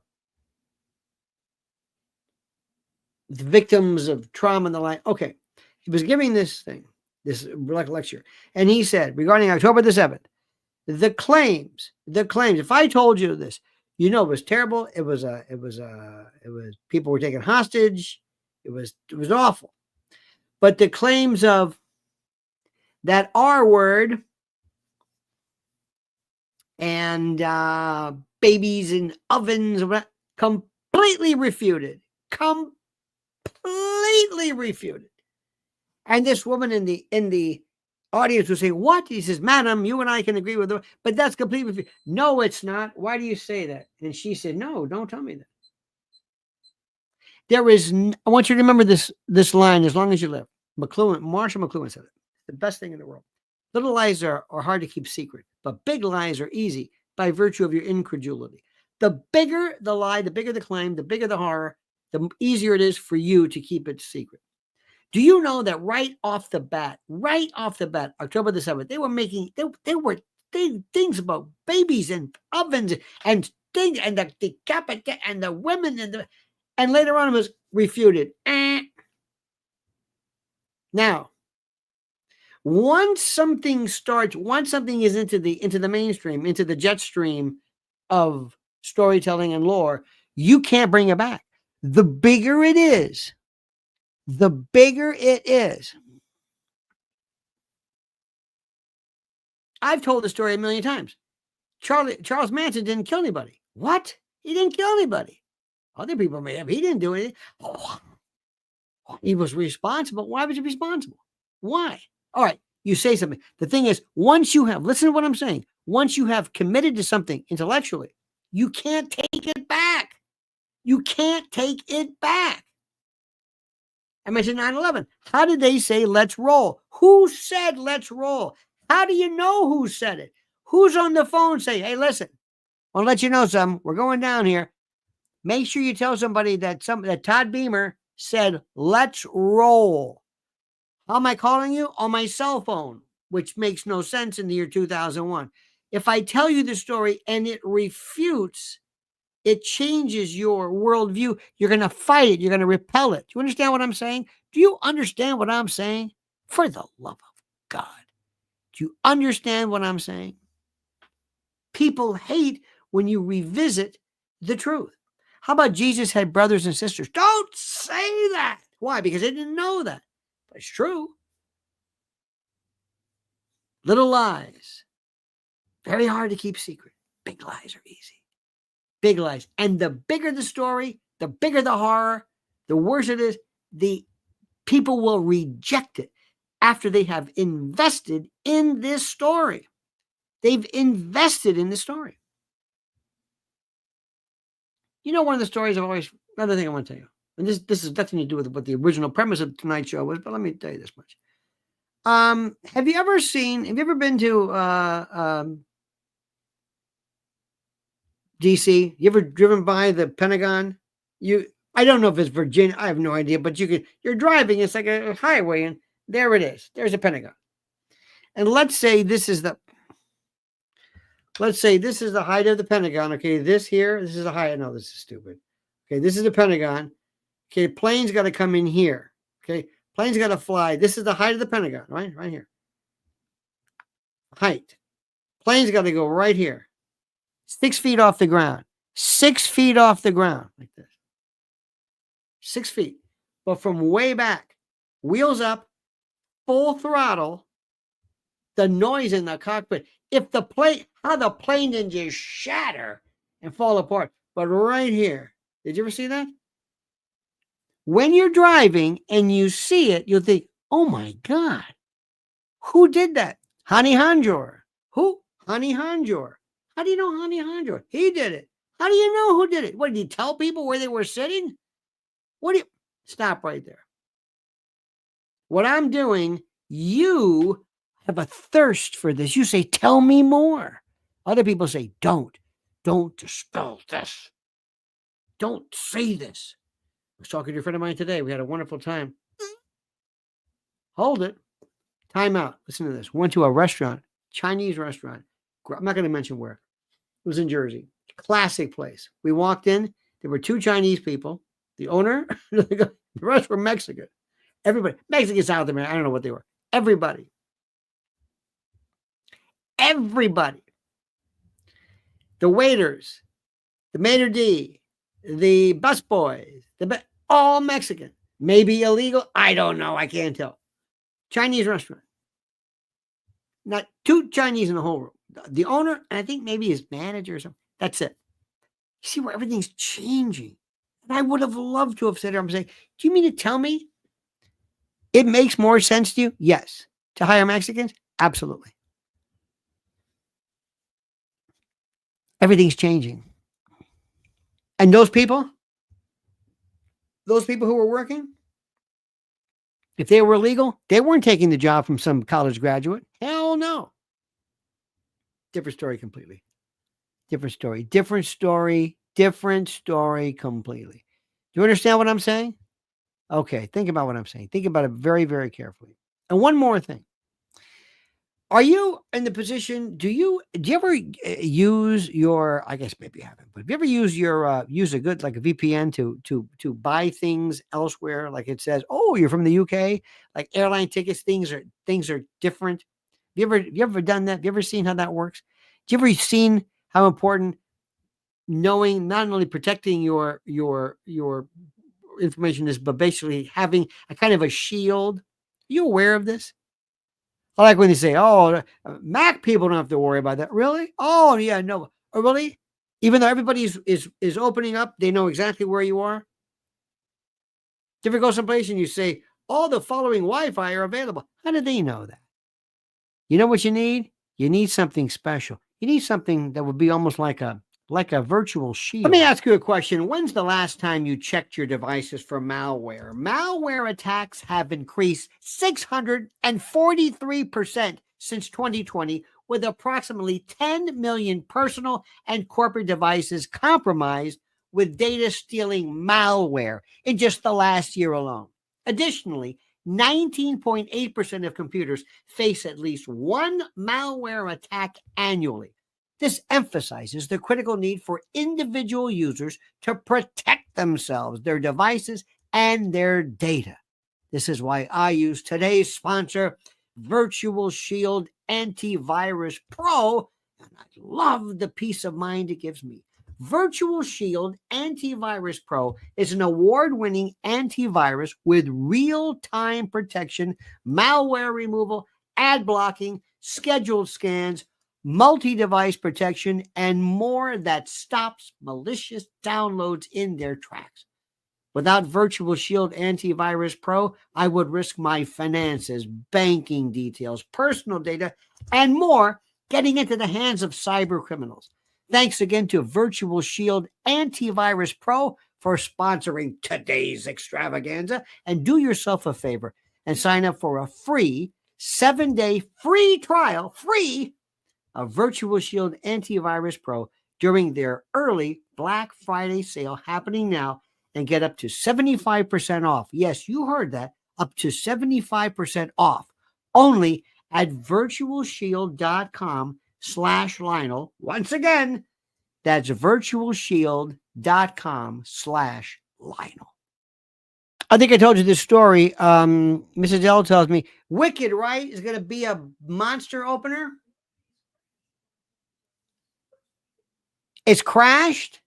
the victims of trauma and the like. Okay. He was giving this lecture. And he said, regarding October the 7th, the claims, if I told you this, it was terrible. It was people were taken hostage. It was awful. But the claims of that R word and babies in ovens, completely refuted. Completely refuted. And this woman in the audience would say, what? He says, madam, you and I can agree with her, but that's completely, no, it's not. Why do you say that? And she said, no, don't tell me that. There is, I want you to remember this line as long as you live. Marshall McLuhan said it. The best thing in the world. Little lies are hard to keep secret, but big lies are easy by virtue of your incredulity. The bigger the lie, the bigger the claim, the bigger the horror, the easier it is for you to keep it secret. Do you know that right off the bat, October the 7th, they were making, they were things about babies and ovens and things and the decapitate and the women and later on it was refuted. Now, once something is into the mainstream, into the jet stream of storytelling and lore, you can't bring it back. The bigger it is. I've told the story a million times. Charles Manson didn't kill anybody. What? He didn't kill anybody. Other people may have. He didn't do anything. Oh, he was responsible. Why was he responsible? Why? All right, you say something. The thing is, listen to what I'm saying. Once you have committed to something intellectually, you can't take it back. You can't take it back. I mentioned 9/11. How did they say, let's roll? Who said, let's roll? How do you know who said it? Who's on the phone saying, hey, listen, I'll let you know something. We're going down here. Make sure you tell somebody that Todd Beamer said, let's roll. How am I calling you? On my cell phone, which makes no sense in the year 2001. If I tell you the story and it refutes, it changes your worldview. You're going to fight it. You're going to repel it. Do you understand what I'm saying? Do you understand what I'm saying? For the love of God. Do you understand what I'm saying? People hate when you revisit the truth. How about Jesus had brothers and sisters? Don't say that. Why? Because they didn't know that. But it's true. Little lies. Very hard to keep secret. Big lies are easy. Big lies. And the bigger the story, the bigger the horror, the worse it is, the people will reject it after they have invested in this story. They've invested in the story. You know, one of the stories another thing I want to tell you, and this has nothing to do with what the original premise of tonight's show was, but let me tell you this much. Have you ever been to DC? You ever driven by the Pentagon? I don't know if it's Virginia. I have no idea, but you're driving. It's like a highway, and there it is. There's a Pentagon. And let's say this is the height of the Pentagon. Okay, this is the height. No, this is stupid. Okay, this is the Pentagon. Okay, plane's got to come in here. Okay, plane's got to fly. This is the height of the Pentagon, right? Right here. Height. Plane's got to go right here. 6 feet off the ground. 6 feet off the ground, like this. 6 feet. But from way back, wheels up, full throttle, the noise in the cockpit. How the plane didn't just shatter and fall apart. But right here, did you ever see that? When you're driving and you see it, you'll think, oh my God, who did that? Hani Hanjour. Who? Hani Hanjour. How do you know Hani Hanjour? He did it. How do you know who did it? What, did he tell people where they were sitting? Stop right there. What I'm doing, you have a thirst for this. You say, tell me more. Other people say, don't dispel this. Don't say this. I was talking to a friend of mine today. We had a wonderful time. Hold it. Time out. Listen to this. Went to a restaurant, Chinese restaurant. I'm not going to mention where. It was in Jersey. Classic place. We walked in. There were 2 Chinese people. The owner, the rest were Mexican. Everybody. Mexican, South America. I don't know what they were. Everybody. The waiters, the maitre d', the busboys, all Mexican. Maybe illegal. I don't know. I can't tell. Chinese restaurant. Not 2 Chinese in the whole room. The owner, and I think maybe his manager or something. That's it. You see where everything's changing. And I would have loved to have said, I'm saying, do you mean to tell me It makes more sense to you? Yes. To hire Mexicans? Absolutely. Everything's changing. And those people who were working, if they were illegal, they weren't taking the job from some college graduate. Hell no. Different story completely. Different story completely. Do you understand what I'm saying? Okay, think about what I'm saying. Think about it very, very carefully. And one more thing. Are you in the position, do you ever use your, I guess maybe you haven't, but have you ever used your, use a good, like a VPN to buy things elsewhere? Like it says, oh, you're from the UK, like airline tickets, things are different. Have you ever done that? Have you ever seen how that works? Have you ever seen how important knowing, not only protecting your information is, but basically having a kind of a shield? Are you aware of this? I like when they say, oh, Mac people don't have to worry about that. Really? Oh, yeah, no. Oh, really? Even though everybody is opening up, they know exactly where you are. Do you ever go someplace and you say, all the following Wi-Fi are available? How do they know that? You know what you need? You need something special. You need something that would be almost like a virtual shield. Let me ask you a question. When's the last time you checked your devices for malware? Malware attacks have increased 643% since 2020, with approximately 10 million personal and corporate devices compromised with data stealing malware in just the last year alone. Additionally, 19.8% of computers face at least one malware attack annually. This emphasizes the critical need for individual users to protect themselves, their devices, and their data. This is why I use today's sponsor, Virtual Shield Antivirus Pro, and I love the peace of mind it gives me. Virtual Shield Antivirus Pro is an award-winning antivirus with real-time protection, malware removal, ad blocking, scheduled scans, multi-device protection, and more that stops malicious downloads in their tracks. Without Virtual Shield Antivirus Pro, I would risk my finances, banking details, personal data, and more getting into the hands of cyber criminals. Thanks again to Virtual Shield Antivirus Pro for sponsoring today's extravaganza. And do yourself a favor and sign up for a free 7-day free trial, of Virtual Shield Antivirus Pro during their early Black Friday sale happening now, and get up to 75% off. Yes, you heard that. Up to 75% off. Only at virtualshield.com/Lionel. Once again, that's virtualshield.com/Lionel. I think I told you this story. Mrs. L tells me, Wicked, right, is going to be a monster opener. It's crashed.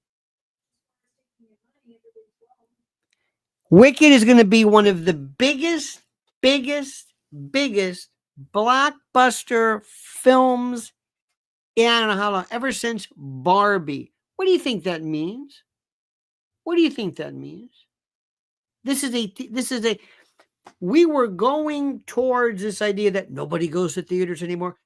Wicked is going to be one of the biggest blockbuster films in I don't know how long, ever since Barbie. What do you think that means? We were going towards this idea that nobody goes to theaters anymore.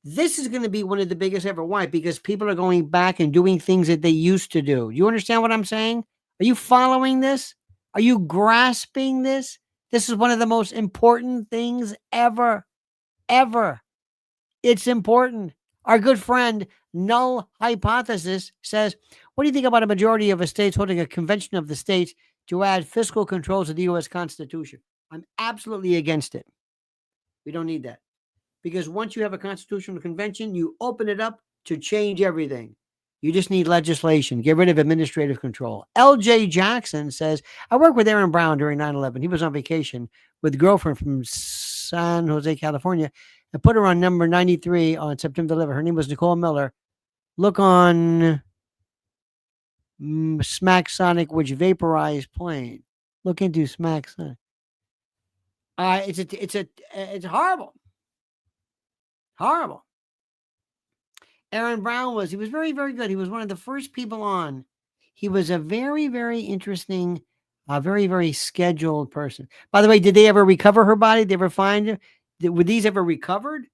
This is going to be one of the biggest ever. Why? Because people are going back and doing things that they used to do. You understand what I'm saying? Are you following this? Are you grasping this? This is one of the most important things ever. It's important. Our good friend, Null Hypothesis, says, what do you think about a majority of the states holding a convention of the states to add fiscal controls to the U.S. Constitution? I'm absolutely against it. We don't need that. Because once you have a constitutional convention, you open it up to change everything. You just need legislation. Get rid of administrative control. L.J. Jackson says, I worked with Aaron Brown during 9/11. He was on vacation with a girlfriend from San Jose, California, and put her on number 93 on September 11th. Her name was Nicole Miller. Look on Smack Sonic, which vaporized plane. Look into Smack Sonic. It's horrible. Horrible. Aaron Brown he was very, very good. He was one of the first people on. He was a very, very interesting A very, very scheduled person. By the way, did they ever recover her body? Did they ever find her? Were these ever recovered?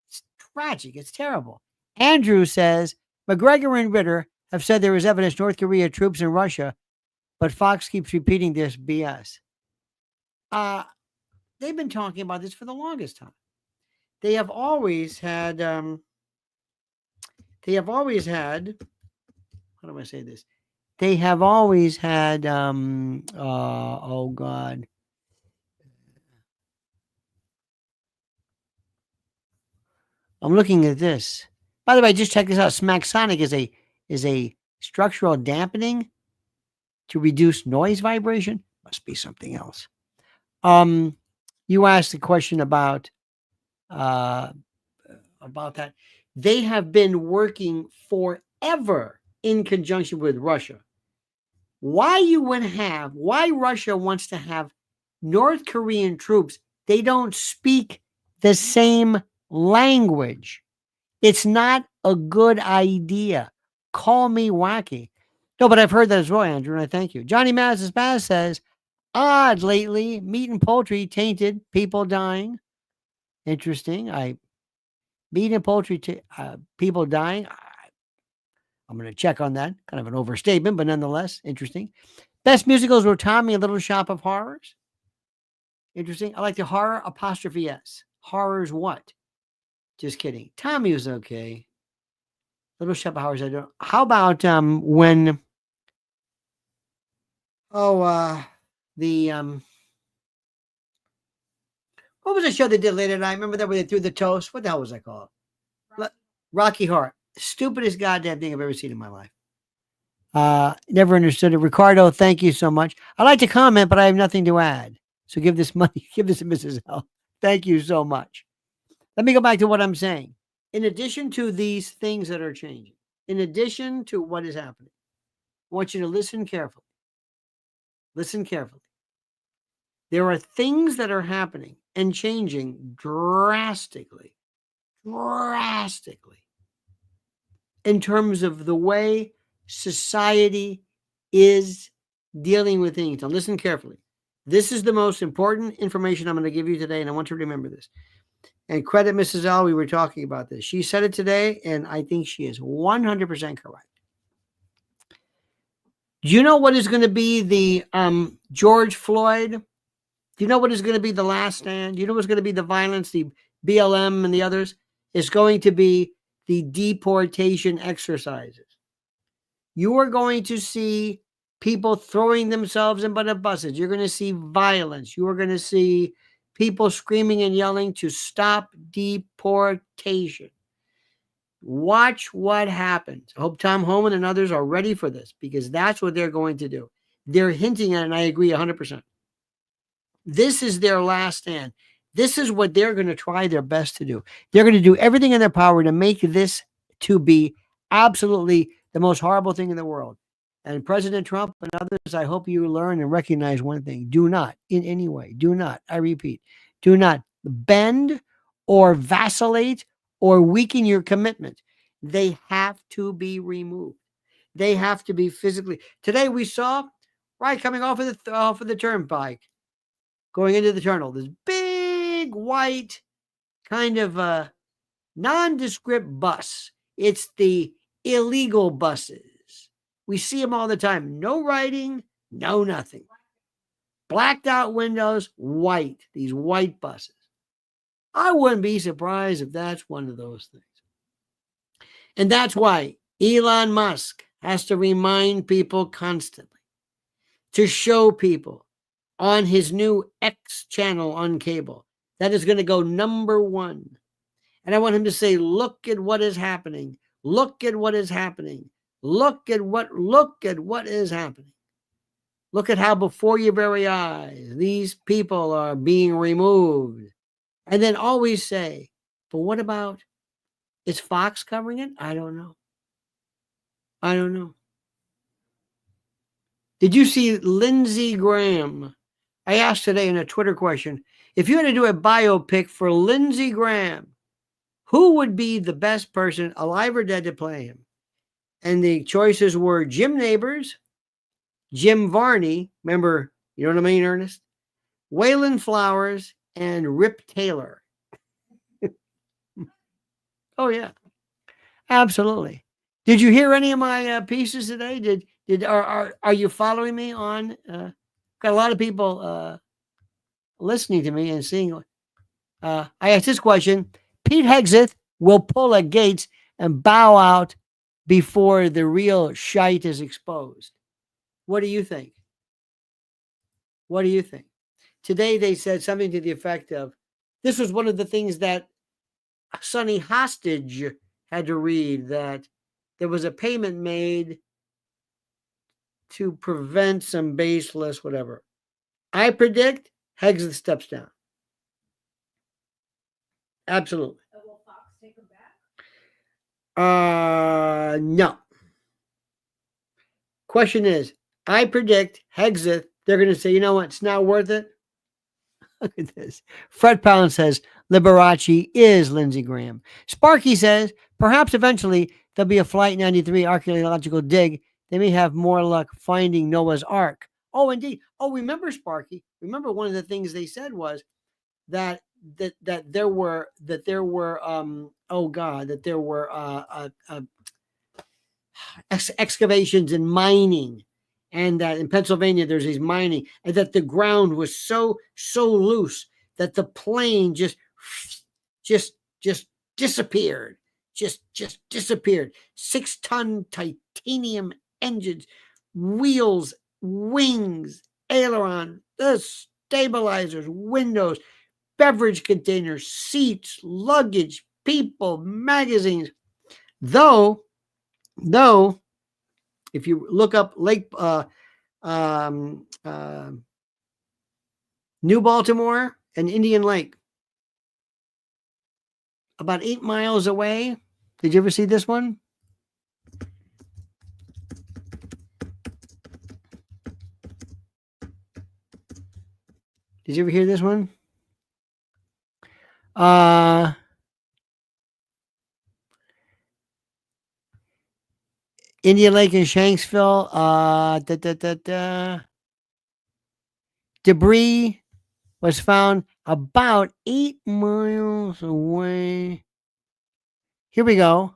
It's tragic. It's terrible. Andrew says McGregor and Ritter have said there is evidence North Korea troops in Russia, but Fox keeps repeating this BS. They've been talking about this for the longest time. They have always had. How do I say this? They have always had. Oh God. I'm looking at this. By the way, just check this out. Smacksonic is a structural dampening to reduce noise vibration. Must be something else. You asked a question about that. They have been working forever in conjunction with Russia. Why Russia wants to have North Korean troops? They don't speak the same language. It's not a good idea. Call me wacky. No, but I've heard that as well, Andrew, and I thank you. Johnny Maz's Baz says, odd lately, meat and poultry tainted, people dying. Interesting. Meat and poultry, people dying. I'm going to check on that. Kind of an overstatement, but nonetheless, interesting. Best musicals were Tommy and Little Shop of Horrors. Interesting. I like the horror apostrophe S. Horrors what? Just kidding. Tommy was okay. Little Shop of Horrors, I don't. How about when? What was the show they did later tonight? Remember that where they threw the toast? What the hell was that called? Rocky Horror. Stupidest goddamn thing I've ever seen in my life. Never understood it. Ricardo, thank you so much. I like to comment, but I have nothing to add. So give this money, give this to Mrs. L. Thank you so much. Let me go back to what I'm saying. In addition to these things that are changing, in addition to what is happening, I want you to listen carefully. Listen carefully. There are things that are happening and changing drastically in terms of the way society is dealing with things. Now, listen carefully. This is the most important information I'm going to give you today, and I want you to remember this. And credit Mrs. L, we were talking about this. She said it today, and I think she is 100% correct. Do you know what is going to be the George Floyd? Do you know what is going to be the last stand? Do you know what's going to be the violence, the BLM and the others? It's going to be the deportation exercises. You are going to see people throwing themselves in front of buses. You're going to see violence. You are going to see people screaming and yelling to stop deportation. Watch what happens. I hope Tom Homan and others are ready for this because that's what they're going to do. They're hinting at it, and I agree 100%. This is their last stand. This is what they're going to try their best to do. They're going to do everything in their power to make this to be absolutely the most horrible thing in the world. And President Trump and others, I hope you learn and recognize one thing. Do not, in any way, do not, I repeat, do not bend or vacillate or weaken your commitment. They have to be removed. They have to be physically. Today we saw, right, coming off of the turnpike, going into the tunnel, this big white kind of nondescript bus. It's the illegal buses. We see them all the time. No writing, no nothing. Blacked out windows, white. These white buses. I wouldn't be surprised if that's one of those things. And that's why Elon Musk has to remind people constantly to show people on his new X channel on cable that is going to go #1. And I want him to say, look at what is happening. Look at what is happening. Look at what is happening. Look at how before your very eyes, these people are being removed. And then always say, but what about, is Fox covering it? I don't know. Did you see Lindsey Graham? I asked today in a Twitter question, if you had to do a biopic for Lindsey Graham, who would be the best person, alive or dead, to play him? And the choices were Jim Nabors, Jim Varney, remember You know what I mean, Ernest? Waylon Flowers and Rip Taylor. Oh, yeah. Absolutely. Did you hear any of my pieces today? Are you following me on? Got a lot of people listening to me and seeing. I asked this question: Pete Hegseth will pull a Gates and bow out before the real shite is exposed. What do you think? What do you think? Today they said something to the effect of, this was one of the things that Sonny Hostage had to read, that there was a payment made to prevent some baseless whatever. I predict Hegseth steps down. Absolutely. Will Fox take him back? No. Question is, I predict Hegseth, they're going to say, you know what, it's not worth it. Look at this. Fred Pound says, Liberace is Lindsey Graham. Sparky says, perhaps eventually there'll be a Flight 93 archaeological dig. They may have more luck finding Noah's Ark. Oh, indeed. Oh, remember, Sparky? Remember one of the things they said was that there were excavations and mining, and that in Pennsylvania there's these mining, and that the ground was so loose that the plane just disappeared, just disappeared. 6-ton titanium engines, wheels, wings, aileron, the stabilizers, windows, beverage containers, seats, luggage, people, magazines. Though, if you look up New Baltimore and Indian Lake, about 8 miles away. Did you ever see this one? Did you ever hear this one? Indian Lake in Shanksville. Debris was found about 8 miles away. Here we go.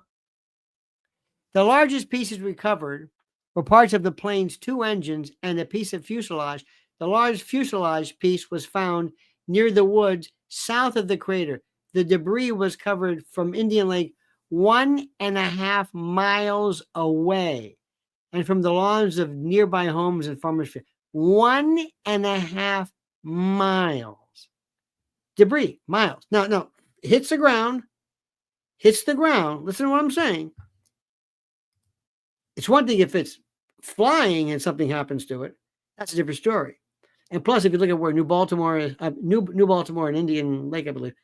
The largest pieces recovered were parts of the plane's 2 engines and a piece of fuselage. The large fuselage piece was found near the woods south of the crater. The debris was covered from Indian Lake 1.5 miles away, and from the lawns of nearby homes and farmers' fields. 1.5 miles. Debris, miles. No, hits the ground. Listen to what I'm saying. It's one thing if it's flying and something happens to it. That's a different story. And plus, if you look at where New Baltimore is, New Baltimore and Indian Lake, I believe,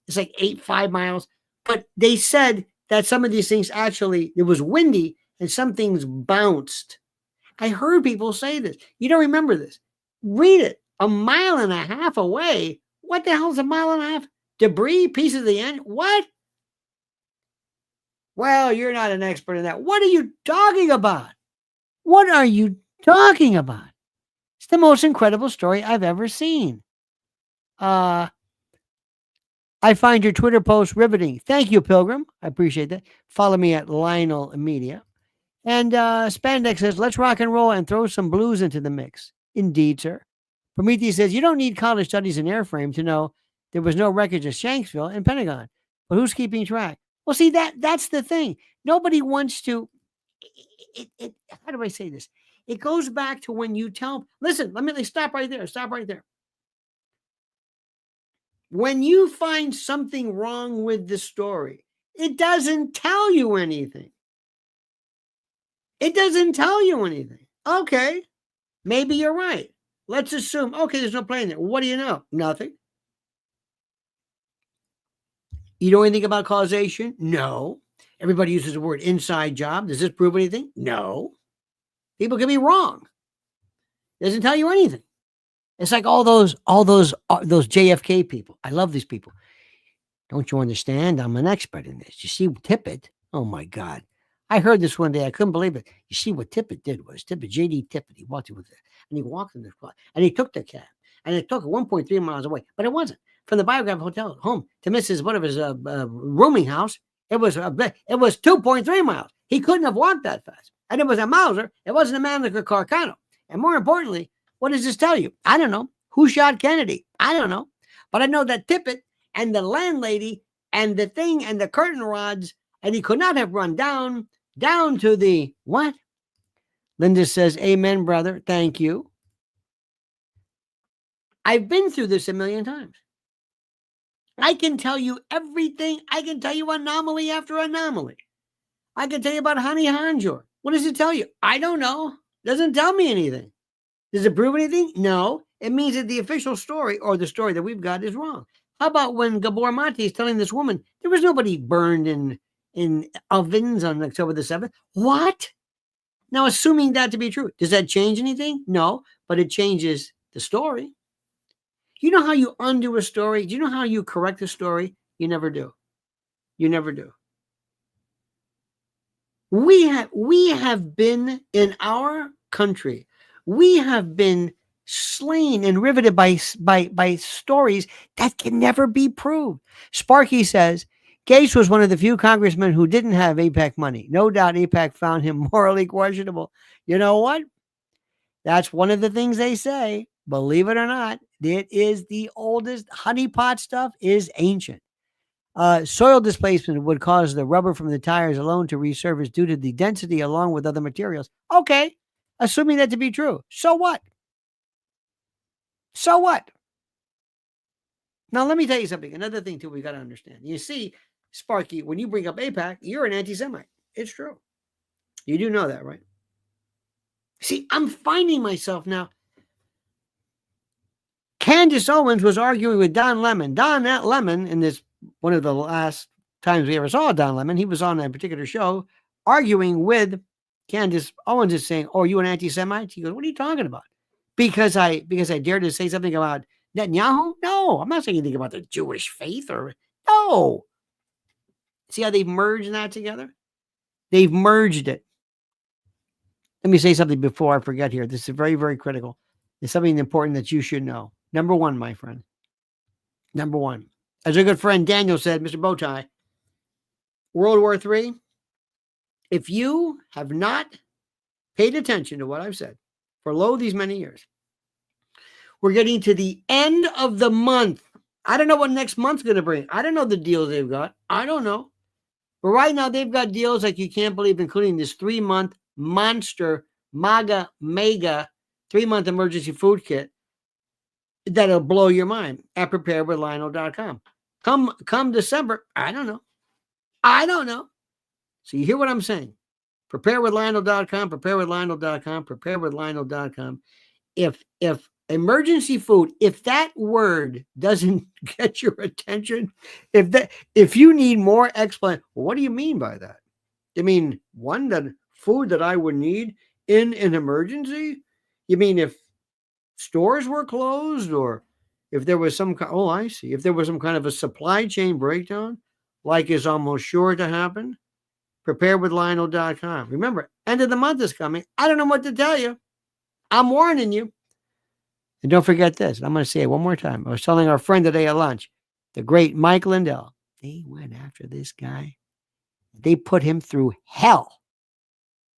it's like 5 miles. But they said that some of these things actually, it was windy and some things bounced. I heard people say this. You don't remember this. Read it. 1.5 miles away. What the hell is 1.5 miles? Debris, pieces of the end. What? Well, you're not an expert in that. What are you talking about? What are you talking about? It's the most incredible story I've ever seen. I find your Twitter post riveting. Thank you, Pilgrim. I appreciate that. Follow me at Lionel Media. And Spandex says, let's rock and roll and throw some blues into the mix. Indeed, sir. Prometheus says, you don't need college studies in airframe to know there was no wreckage of Shanksville and Pentagon. But who's keeping track? Well, see, that's the thing. Nobody wants to. How do I say this? It goes back to when you tell. Listen, let me stop right there. Stop right there. When you find something wrong with the story, it doesn't tell you anything. It doesn't tell you anything. Okay, maybe you're right. Let's assume, okay, there's no plane there. What do you know? Nothing. You know anything about causation? No. Everybody uses the word inside job. Does this prove anything? No. People can be wrong. It doesn't tell you anything. It's like all those JFK people. I love these people. Don't you understand? I'm an expert in this. You see Tippett? Oh my God. I heard this one day. I couldn't believe it. You see, what Tippett did was J.D. Tippett. He walked with it, and he walked in the car, and he took the cab, and it took 1.3 miles away, but it wasn't from the Biograph Hotel home to Mrs. Whatever's rooming house. It was 2.3 miles. He couldn't have walked that fast, and it was a Mauser. It wasn't a man like a Carcano. And more importantly, what does this tell you? I don't know. Who shot Kennedy? I don't know, but I know that Tippett and the landlady and the thing and the curtain rods, and he could not have run down to the what? Linda says, amen, brother. Thank you. I've been through this a million times. I can tell you everything. I can tell you anomaly after anomaly. I can tell you about Honey Hanjor. What does it tell you? I don't know. Doesn't tell me anything. Does it prove anything? No. It means that the official story, or the story that we've got, is wrong. How about when Gabor Mate is telling this woman there was nobody burned in ovens on October the 7th? What? Now, assuming that to be true, does that change anything? No, but it changes the story. You know how you undo a story? Do you know how you correct a story? You never do. You never do. We have been in our country. We have been slain and riveted by stories that can never be proved. Sparky says, Gates was one of the few congressmen who didn't have AIPAC money. No doubt AIPAC found him morally questionable. You know what? That's one of the things they say. Believe it or not, it is the oldest. Honeypot stuff is ancient. Soil displacement would cause the rubber from the tires alone to resurface due to the density along with other materials. Okay, assuming that to be true. So what? So what? Now, let me tell you something. Another thing, too, we got to understand. You see, Sparky, when you bring up AIPAC, you're an anti-Semite. It's true. You do know that, right? See, I'm finding myself now. Candace Owens was arguing with Don Lemon. Don Lemon, in this one of the last times we ever saw Don Lemon, he was on a particular show arguing with Candace Owens, is saying, "Oh, are you an anti-Semite?" He goes, "What are you talking about? Because I dared to say something about Netanyahu? No, I'm not saying anything about the Jewish faith or no." See how they've merged that together? They've merged it. Let me say something before I forget here. This is very, very critical. It's something important that you should know. Number one, my friend. Number one. As a good friend Daniel said, Mr. Bowtie, World War III, if you have not paid attention to what I've said for these many years, we're getting to the end of the month. I don't know what next month's going to bring. I don't know the deals they've got. I don't know. But right now, they've got deals like you can't believe, including this 3-month monster, mega 3-month emergency food kit that'll blow your mind at preparewithlionel.com. Come December, I don't know. So you hear what I'm saying? Preparewithlionel.com, preparewithlionel.com, preparewithlionel.com. If emergency food, if that word doesn't get your attention, if you need more explanation, what do you mean by that? You mean food that I would need in an emergency? You mean if stores were closed, or if there was if there was some kind of a supply chain breakdown, like is almost sure to happen? Preparewithlionel.com. Remember, end of the month is coming. I don't know what to tell you. I'm warning you. And don't forget this. I'm going to say it one more time. I was telling our friend today at lunch, the great Mike Lindell. They went after this guy. They put him through hell.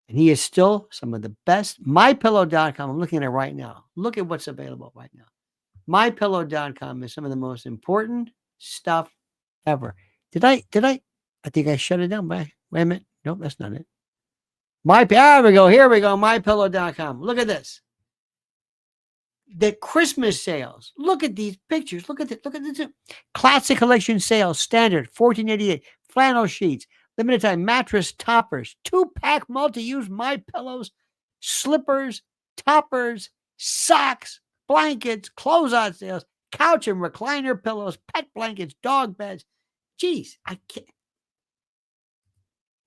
And he is still some of the best. MyPillow.com. I'm looking at it right now. Look at what's available right now. MyPillow.com is some of the most important stuff ever. Did I think I shut it down. Wait a minute. Nope, that's not it. Here we go. MyPillow.com. Look at this. The Christmas sales. Look at these pictures. Look at this. Classic collection sales. Standard $14.88. Flannel sheets. Limited time mattress toppers. 2-pack multi-use My Pillows. Slippers. Toppers. Socks. Blankets. Closeout sales. Couch and recliner pillows. Pet blankets. Dog beds. Jeez, I can't.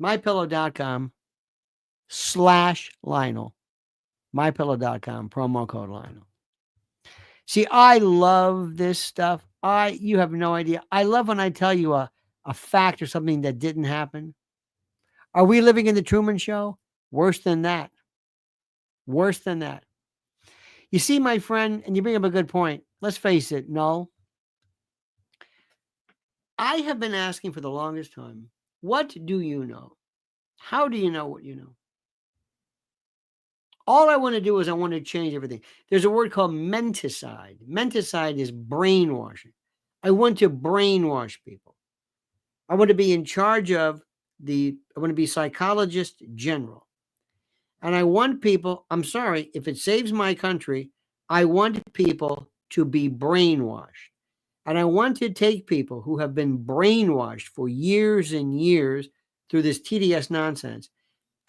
MyPillow.com/Lionel. MyPillow.com, promo code Lionel. See, I love this stuff. You have no idea. I love when I tell you a fact or something that didn't happen. Are we living in the Truman Show? Worse than that. Worse than that. You see, my friend, and you bring up a good point. Let's face it, no. I have been asking for the longest time, what do you know? How do you know what you know? All I want to do is I want to change everything. There's a word called menticide. Menticide is brainwashing. I want to brainwash people. I want to be in charge of I want to be psychologist general. And I want people, I'm sorry, if it saves my country, I want people to be brainwashed. And I want to take people who have been brainwashed for years and years through this TDS nonsense,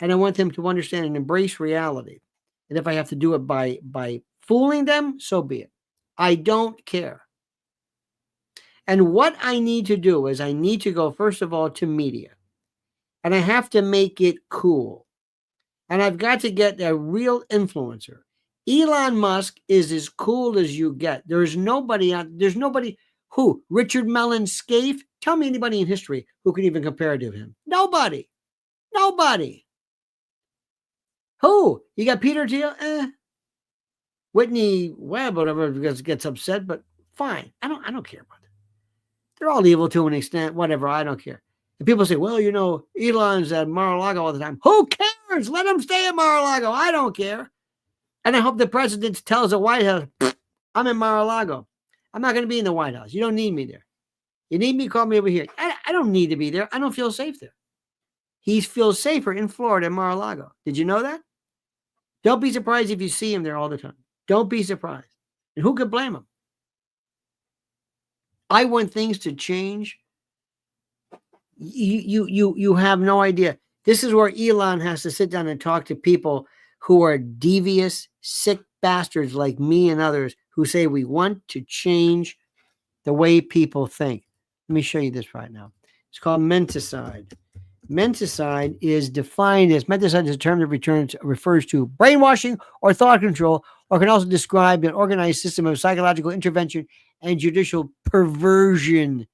and I want them to understand and embrace reality. And if I have to do it by fooling them, so be it. I don't care. And what I need to do is I need to go, first of all, to media. And I have to make it cool. And I've got to get a real influencer. Elon Musk is as cool as you get. There's nobody who, Richard Mellon Scaife, tell me anybody in history who can even compare to him. Nobody. Nobody. Who? You got Peter Thiel? Whitney Webb, whatever, gets upset, but fine. I don't care about it. They're all evil to an extent, whatever. I don't care. And people say, well, Elon's at Mar-a-Lago all the time. Who cares? Let him stay at Mar-a-Lago. I don't care. And I hope the president tells the White House, I'm in Mar-a-Lago. I'm not going to be in the White House. You don't need me there. You need me, call me over here. I don't need to be there. I don't feel safe there. He feels safer in Florida and Mar-a-Lago. Did you know that? Don't be surprised if you see him there all the time. Don't be surprised. And who could blame him? I want things to change. You have no idea. This is where Elon has to sit down and talk to people who are devious, sick bastards like me and others who say we want to change the way people think. Let me show you this right now. It's called menticide. Menticide is defined as menticide is a term that refers to brainwashing or thought control, or can also describe an organized system of psychological intervention and judicial perversion.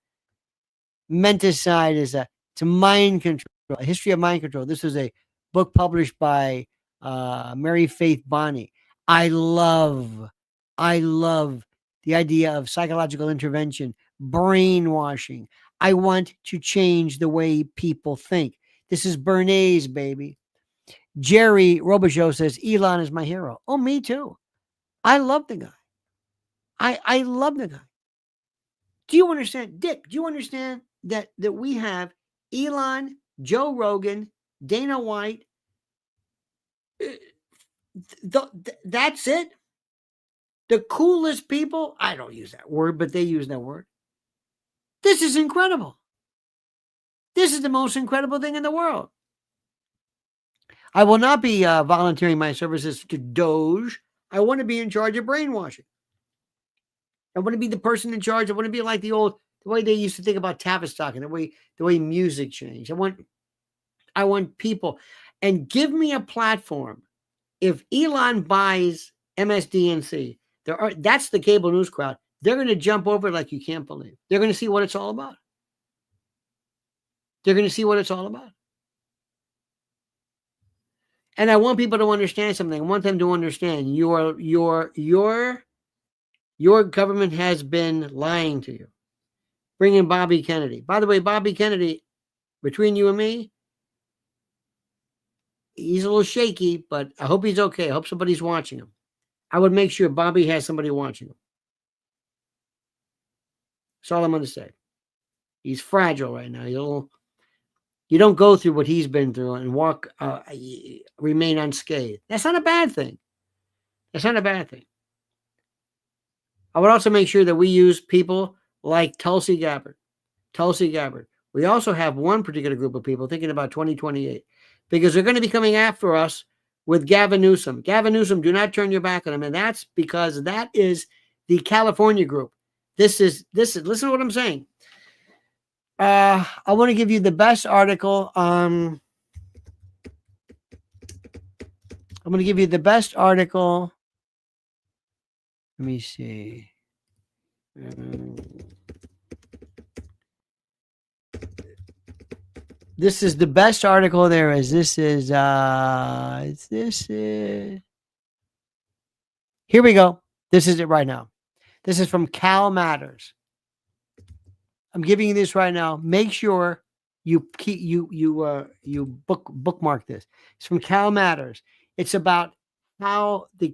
Menticide is it's a mind control, a history of mind control. This is a book published by Mary Faith Bonney. I love the idea of psychological intervention, brainwashing. I want to change the way people think. This is Bernays, baby. Jerry Robichaud says, Elon is my hero. Oh, me too. I love the guy. I love the guy. Do you understand, Dick? Do you understand that we have Elon, Joe Rogan, Dana White? That's it. The coolest people. I don't use that word, but they use that word. This is incredible. This is the most incredible thing in the world. I will not be volunteering my services to Doge. I want to be in charge of brainwashing. I want to be the person in charge. I want to be like the way they used to think about Tavistock and the way music changed. I want people, and give me a platform. If Elon buys MSDNC, that's the cable news crowd. They're going to jump over like you can't believe. They're going to see what it's all about. They're going to see what it's all about. And I want people to understand something. I want them to understand your government has been lying to you. Bring in Bobby Kennedy. By the way, Bobby Kennedy, between you and me, he's a little shaky, but I hope he's okay. I hope somebody's watching him. I would make sure Bobby has somebody watching him. That's all I'm going to say. He's fragile right now. You don't go through what he's been through and remain unscathed. That's not a bad thing. That's not a bad thing. I would also make sure that we use people like Tulsi Gabbard. Tulsi Gabbard. We also have one particular group of people thinking about 2028 because they're going to be coming after us with Gavin Newsom. Gavin Newsom, do not turn your back on him. And that's because that is the California group. This is, listen to what I'm saying. I want to give you the best article. I'm going to give you the best article. Let me see. This is the best article there is. Here we go. This is it right now. This is from Cal Matters. I'm giving you this right now. Make sure you keep you bookmark this. It's from Cal Matters. It's about how the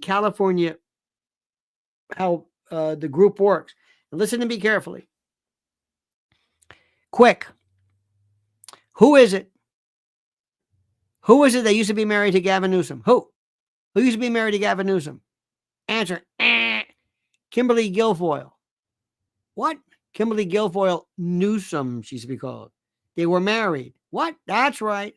group works. And listen to me carefully. Quick. Who is it? Who is it that used to be married to Gavin Newsom? Who? Who used to be married to Gavin Newsom? Answer. Kimberly Guilfoyle. What? Kimberly Guilfoyle Newsom, she used to be called. They were married. What? That's right.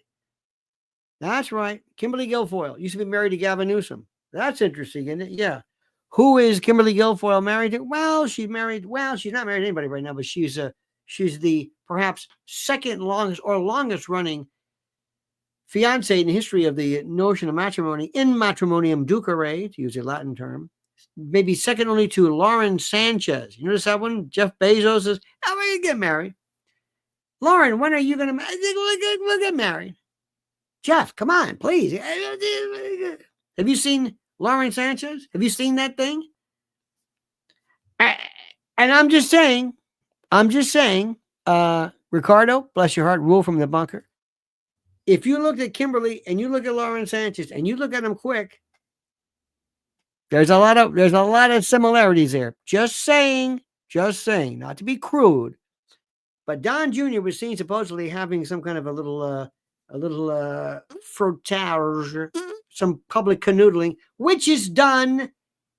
That's right. Kimberly Guilfoyle used to be married to Gavin Newsom. That's interesting, isn't it? Yeah. Who is Kimberly Guilfoyle married to? Well, she's married. Well, she's not married to anybody right now, but she's the perhaps second longest or longest running fiance in the history of the notion of matrimony, in matrimonium ducere, to use a Latin term. Maybe second only to Lauren Sanchez. You notice that one? Jeff Bezos says, "How are you get married?" Lauren, when are you going to marry? We'll get married. Jeff, come on, please. Have you seen Lauren Sanchez? Have you seen that thing? And I'm just saying, Ricardo, bless your heart, rule from the bunker. If you look at Kimberly and you look at Lauren Sanchez and you look at them quick, there's a lot of similarities there. Just saying, not to be crude. But Don Jr. was seen supposedly having some kind of a little frottage, some public canoodling, which is done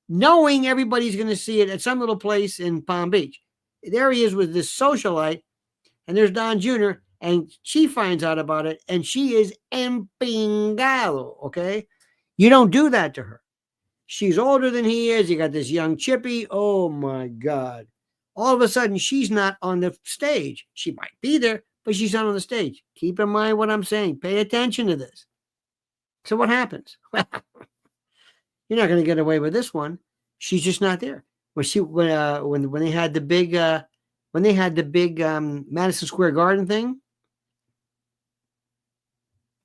knowing everybody's going to see it at some little place in Palm Beach. There he is with this socialite, and there's Don Jr., and she finds out about it, and she is empingado, okay? You don't do that to her. She's older than he is. You got this young chippy. Oh, my God. All of a sudden, she's not on the stage. She might be there, but she's not on the stage. Keep in mind what I'm saying. Pay attention to this. So what happens? Well, you're not going to get away with this one. She's just not there. When they had the big Madison Square Garden thing,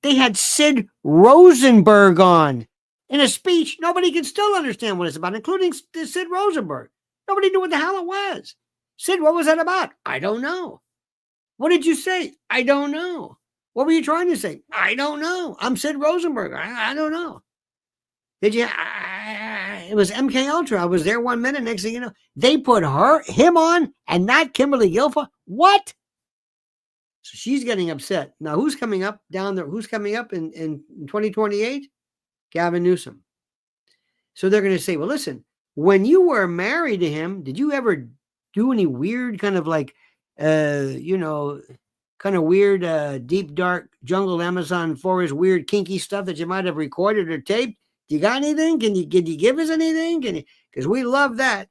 they had Sid Rosenberg on in a speech. Nobody can still understand what it's about, including Sid Rosenberg. Nobody knew what the hell it was. Sid, what was that about? I don't know. What did you say? I don't know. What were you trying to say? I don't know. I'm Sid Rosenberg. I don't know. Did you? It was MK Ultra. I was there 1 minute. Next thing you know, they put him on and not Kimberly Guilfoyle. What? So she's getting upset. Now, who's coming up down there? Who's coming up in 2028? Gavin Newsom. So they're going to say, well, listen, when you were married to him, did you ever do any weird kind of like, weird, deep, dark jungle Amazon forest, weird, kinky stuff that you might have recorded or taped? Do you got anything? Can you give us anything? Because we love that.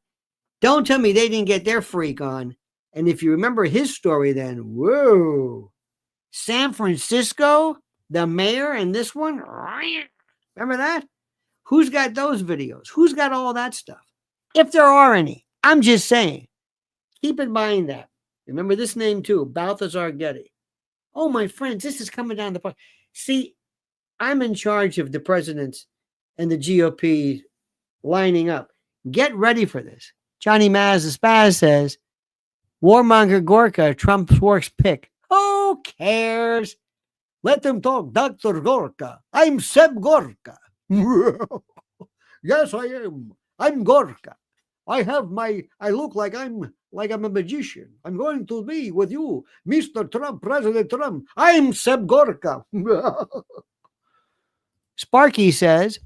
Don't tell me they didn't get their freak on. And if you remember his story, then whoa, San Francisco, the mayor, and this one, remember that? Who's got those videos? Who's got all that stuff? If there are any, I'm just saying, keep in mind that. Remember this name too, Balthazar Getty. Oh, my friends, this is coming down the pipe. See, I'm in charge of the presidents and the GOP lining up. Get ready for this. Johnny Maz the Spaz says, warmonger Gorka, Trump's worst pick. Who cares? Let them talk, Dr. Gorka. I'm Seb Gorka. Yes, I am. I'm Gorka. I look like I'm a magician. I'm going to be with you, Mr. Trump, President Trump. I'm Seb Gorka. Sparky says,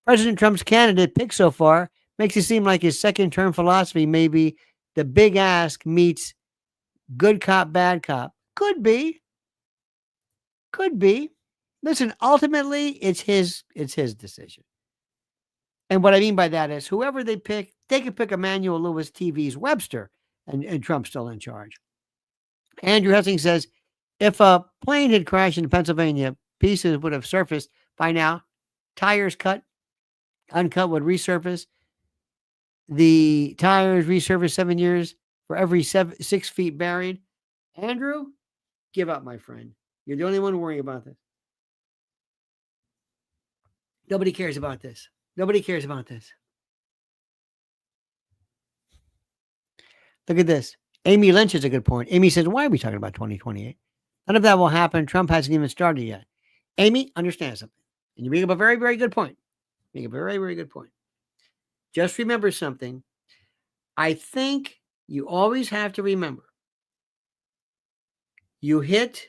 President Trump's candidate pick so far makes it seem like his second-term philosophy may be the big ask meets good cop, bad cop. Could be. Listen, ultimately, it's his decision. And what I mean by that is whoever they pick, they could pick Emmanuel Lewis TV's Webster, and Trump's still in charge. Andrew Hessing says, if a plane had crashed in Pennsylvania, pieces would have surfaced by now. Tires uncut would resurface. The tires resurface 7 years for every 6 feet buried. Andrew, give up, my friend. You're the only one worrying about this. Nobody cares about this. Nobody cares about this. Look at this. Amy Lynch has a good point. Amy says, why are we talking about 2028? None of that will happen. Trump hasn't even started yet. Amy, understand something. And you bring up a very, very good point. Make a very, very good point. Just remember something. I think you always have to remember. You hit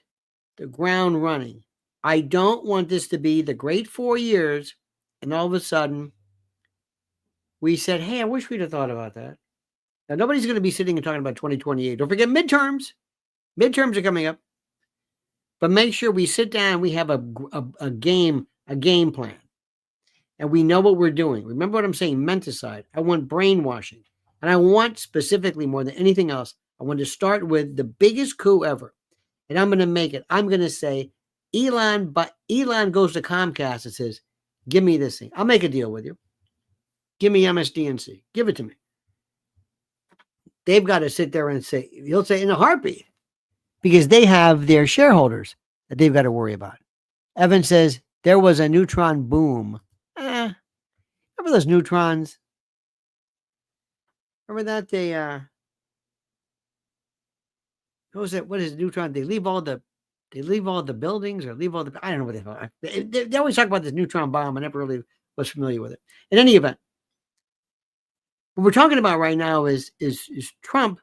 the ground running. I don't want this to be the great 4 years, and all of a sudden, we said, hey, I wish we'd have thought about that. Now, nobody's going to be sitting and talking about 2028. Don't forget midterms. Midterms are coming up. But make sure we sit down and we have a game plan. And we know what we're doing. Remember what I'm saying, menticide. I want brainwashing. And I want specifically more than anything else, I want to start with the biggest coup ever. And I'm going to make it. I'm going to say, Elon goes to Comcast and says, give me this thing. I'll make a deal with you. Give me MSDNC. Give it to me. They've got to sit there and say, he'll say in a heartbeat, because they have their shareholders that they've got to worry about. Evan says, there was a neutron boom. Remember those neutrons? Remember that they, what is neutron? They leave all the buildings or leave all the, I don't know what they call it. They always talk about this neutron bomb. I never really was familiar with it. In any event, what we're talking about right now is Trump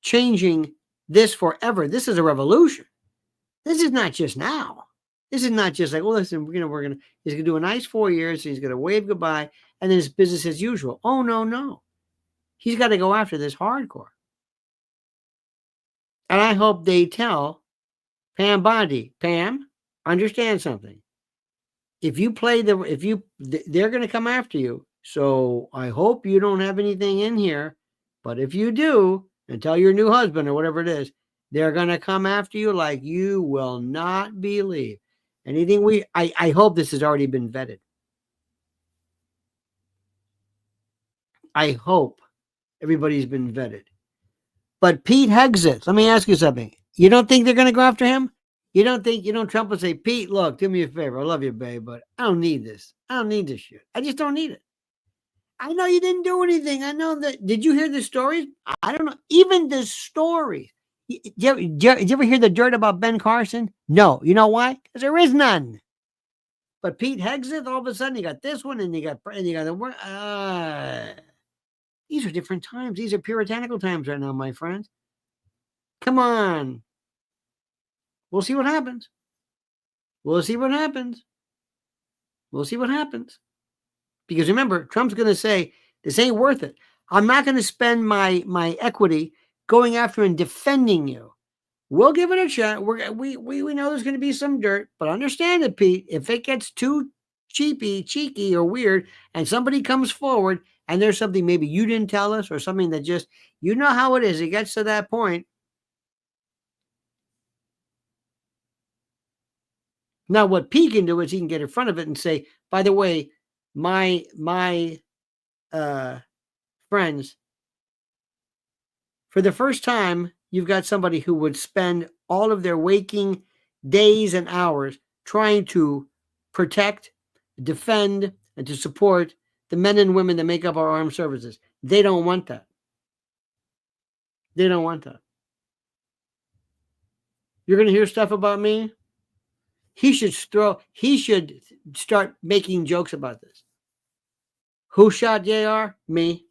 changing this forever. This is a revolution. This is not just now. This is not just like, well, listen, he's going to do a nice 4 years. He's going to wave goodbye. And then it's business as usual. Oh, no. He's got to go after this hardcore. And I hope they tell Pam Bondi, Pam, understand something. If you play they're going to come after you. So I hope you don't have anything in here. But if you do, and tell your new husband or whatever it is, they're going to come after you like you will not believe. Anything I hope this has already been vetted. I hope everybody's been vetted. But Pete Hegseth, let me ask you something. You don't think they're going to go after him? You don't think, Trump will say, Pete, look, do me a favor. I love you, babe, but I don't need this. I don't need this shit. I just don't need it. I know you didn't do anything. I know that. Did you hear the stories? I don't know. Even the stories. Did you ever hear the dirt about Ben Carson? No. You know why? Because there is none. But Pete Hegseth, all of a sudden, you got this one, and you got the one. These are different times. These are puritanical times right now, my friends. Come on. We'll see what happens. We'll see what happens. We'll see what happens. Because remember, Trump's going to say, this ain't worth it. I'm not going to spend my equity going after and defending you. We'll give it a shot. We know there's going to be some dirt, but understand it, Pete. If it gets too cheeky or weird, and somebody comes forward and there's something maybe you didn't tell us or something that just, you know how it is. It gets to that point. Now, what Pete can do is he can get in front of it and say, by the way, my friends, for the first time, you've got somebody who would spend all of their waking days and hours trying to protect, defend, and to support the men and women that make up our armed services. They don't want that. They don't want that. You're going to hear stuff about me? He should start making jokes about this. Who shot JR? Me.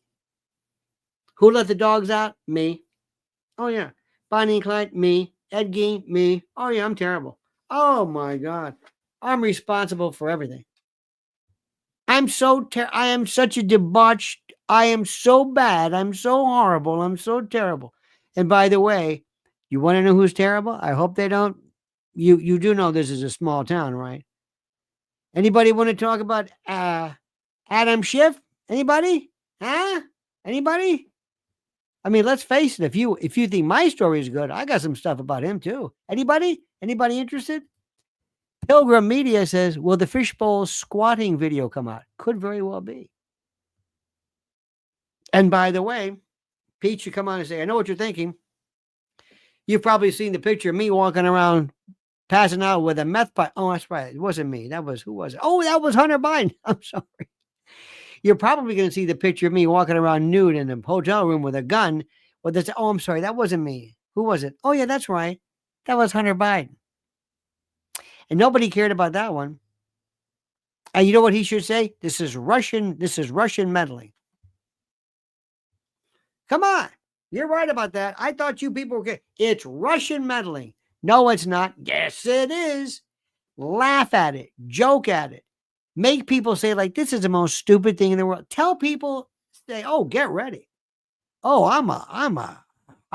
Who let the dogs out? Me. Oh, yeah. Bonnie and Clyde? Me. Ed Gein? Me. Oh, yeah, I'm terrible. Oh, my God. I'm responsible for everything. I am such a debauched. I am so bad. I'm so horrible. I'm so terrible. And by the way, you want to know who's terrible? I hope they don't. You do know this is a small town, right? Anybody want to talk about Adam Schiff? Anybody? Huh? Anybody? I mean, let's face it. If you think my story is good, I got some stuff about him too. Anybody? Anybody interested? Pilgrim Media says, will the fishbowl squatting video come out? Could very well be. And by the way, Pete should come on and say, I know what you're thinking. You've probably seen the picture of me walking around passing out with a meth pipe. Oh, that's right. It wasn't me. Who was it? Oh, that was Hunter Biden. I'm sorry. You're probably going to see the picture of me walking around nude in a hotel room with a gun. Oh, I'm sorry. That wasn't me. Who was it? Oh, yeah, that's right. That was Hunter Biden. And nobody cared about that one. And you know what he should say? This is Russian meddling. Come on. You're right about that. I thought you people were. It's Russian meddling. No, it's not. Yes, it is. Laugh at it. Joke at it. Make people say, like, this is the most stupid thing in the world. Tell people, say, oh, get ready. Oh, I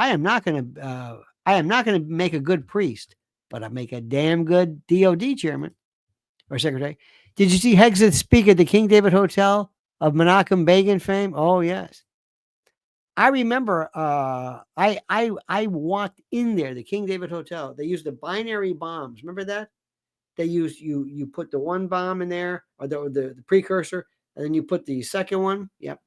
am not going to make a good priest, but I make a damn good DOD chairman or secretary. Did you see Hegseth speak at the King David Hotel of Menachem Begin fame? Oh, yes. I remember I walked in there, the King David Hotel. They used the binary bombs. Remember that? They use you put the one bomb in there, or the precursor, and then you put the second one. Yep.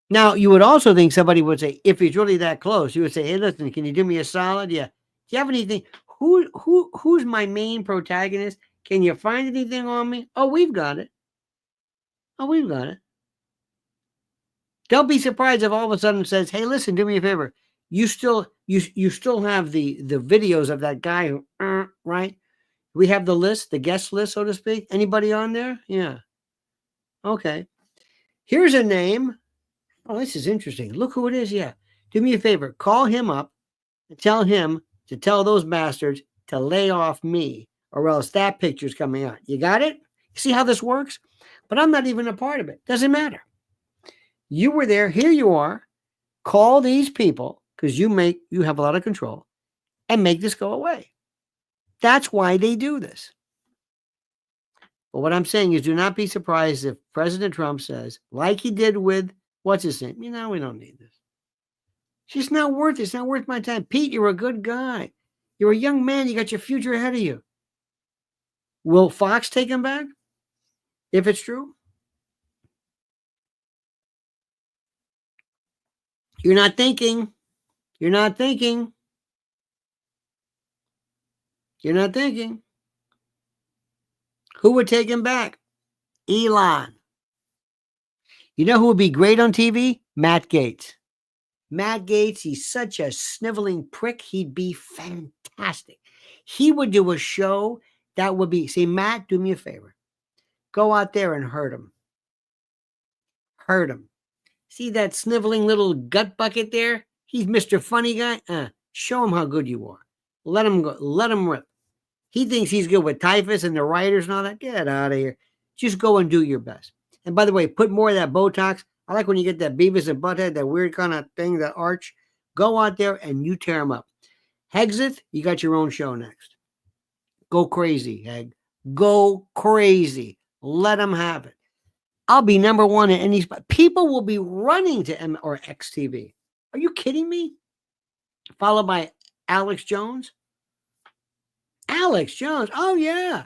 Now, you would also think somebody would say, if he's really that close, you would say, hey, listen, can you do me a solid? Yeah. Do you have anything? Who's my main protagonist? Can you find anything on me? Oh, we've got it. Don't be surprised if all of a sudden it says, hey, listen, do me a favor. You still have the videos of that guy who, right? We have the list, the guest list, so to speak. Anybody on there? Yeah. Okay. Here's a name. Oh, this is interesting. Look who it is. Yeah. Do me a favor. Call him up and tell him to tell those bastards to lay off me, or else that picture's coming out. You got it? See how this works? But I'm not even a part of it. Doesn't matter. You were there. Here you are. Call these people, because you have a lot of control, and make this go away. That's why they do this. But what I'm saying is, do not be surprised if President Trump says, like he did with what's his name? We don't need this. It's just not worth it. It's not worth my time. Pete, you're a good guy. You're a young man. You got your future ahead of you. Will Fox take him back? If it's true? You're not thinking. You're not thinking. You're not thinking. Who would take him back? Elon. You know who would be great on TV? Matt Gaetz. Matt Gaetz, he's such a sniveling prick. He'd be fantastic. He would do a show that would be, say, Matt, do me a favor. Go out there and hurt him. Hurt him. See that sniveling little gut bucket there? He's Mr. Funny Guy. Show him how good you are. Let him go. Let him rip. He thinks he's good with typhus and the writers and all that. Get out of here. Just go and do your best. And by the way, put more of that Botox. I like when you get that Beavis and Butthead, that weird kind of thing, that arch. Go out there and you tear them up. Hegseth, you got your own show next. Go crazy, Heg. Go crazy. Let them have it. I'll be number one in any spot. People will be running to M or XTV. Are you kidding me? Followed by Alex Jones. Alex Jones. Oh, yeah.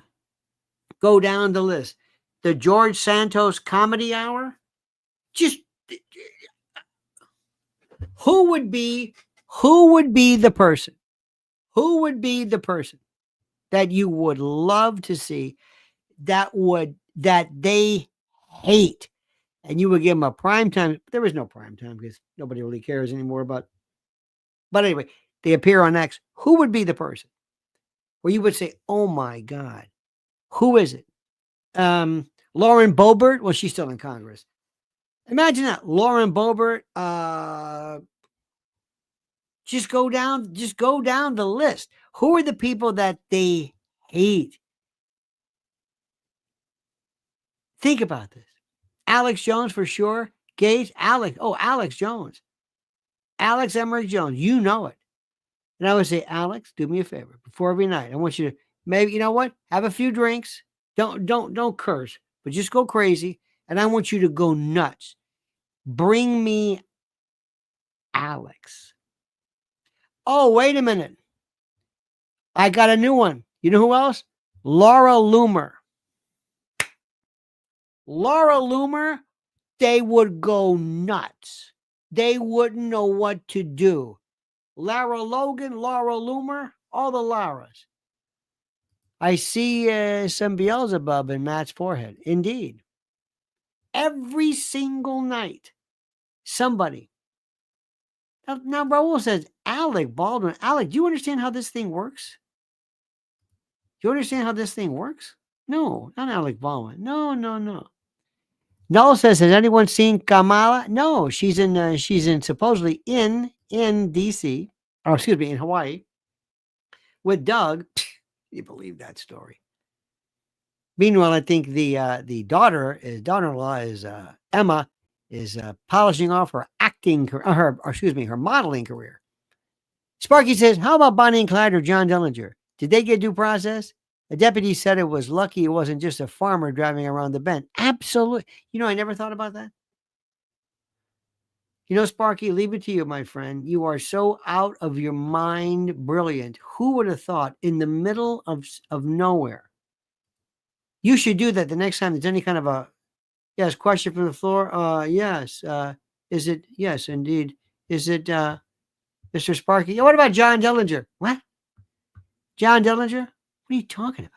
Go down the list. The George Santos Comedy Hour. Just who would be the person? Who would be the person that you would love to see that they hate, and you would give them a prime time? There is no prime time because nobody really cares anymore about. But anyway, they appear on X. Who would be the person where you would say, "Oh my God, who is it?" Lauren Boebert. Well, she's still in Congress. Imagine that, Lauren Boebert. Just go down the list. Who are the people that they hate? Think about this. Alex Jones for sure. Gates, Alex Jones. Alex Emmerich Jones. You know it. And I would say, Alex, do me a favor. Before every night, I want you to maybe, you know what? Have a few drinks. Don't curse, but just go crazy. And I want you to go nuts. Bring me Alex. Oh, wait a minute. I got a new one. You know who else? Laura Loomer. Laura Loomer, they would go nuts. they wouldn't know what to do. Lara Logan, Laura Loomer, all the Laras. I see some Beelzebub in Matt's forehead. Indeed. Every single night, somebody. Now Raul says, Alec Baldwin. Alec, do you understand how this thing works? Do you understand how this thing works? No, not Alec Baldwin. No. Null says, has anyone seen Kamala? No, she's in supposedly in DC, or excuse me, in Hawaii with Doug. You believe that story? Meanwhile, I think the daughter-in-law is Emma, is polishing off her acting, her modeling career. Sparky says, how about Bonnie and Clyde or John Dillinger? Did they get due process? The deputy said it was lucky it wasn't just a farmer driving around the bend. Absolutely. I never thought about that. Sparky, leave it to you, my friend. You are so out of your mind brilliant. Who would have thought in the middle of nowhere? You should do that the next time there's any kind of a question from the floor. Yes. Is it? Yes, indeed. Is it Mr. Sparky? Yeah, what about John Dillinger? What? John Dillinger? What are you talking about?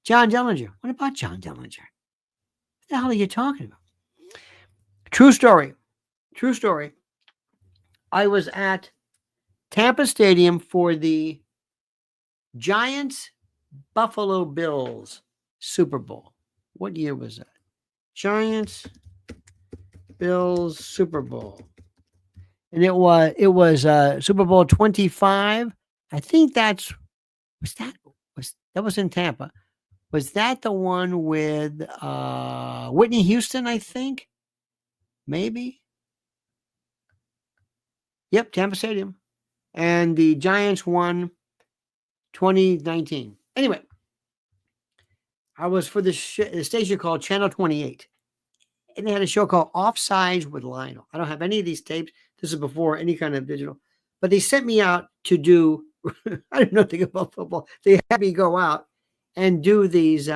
John Dillinger. What about John Dillinger? What the hell are you talking about? True story. I was at Tampa Stadium for the Giants Buffalo Bills Super Bowl. What year was that? Giants Bills Super Bowl. And it was Super Bowl 25. I think that was in Tampa. Was that the one with Whitney Houston, I think? Maybe. Yep, Tampa Stadium. And the Giants won 2019. Anyway, I was for the station called Channel 28. And they had a show called Offsides with Lionel. I don't have any of these tapes. This is before any kind of digital. But they sent me out to do, I didn't know nothing about football. They had me go out and do these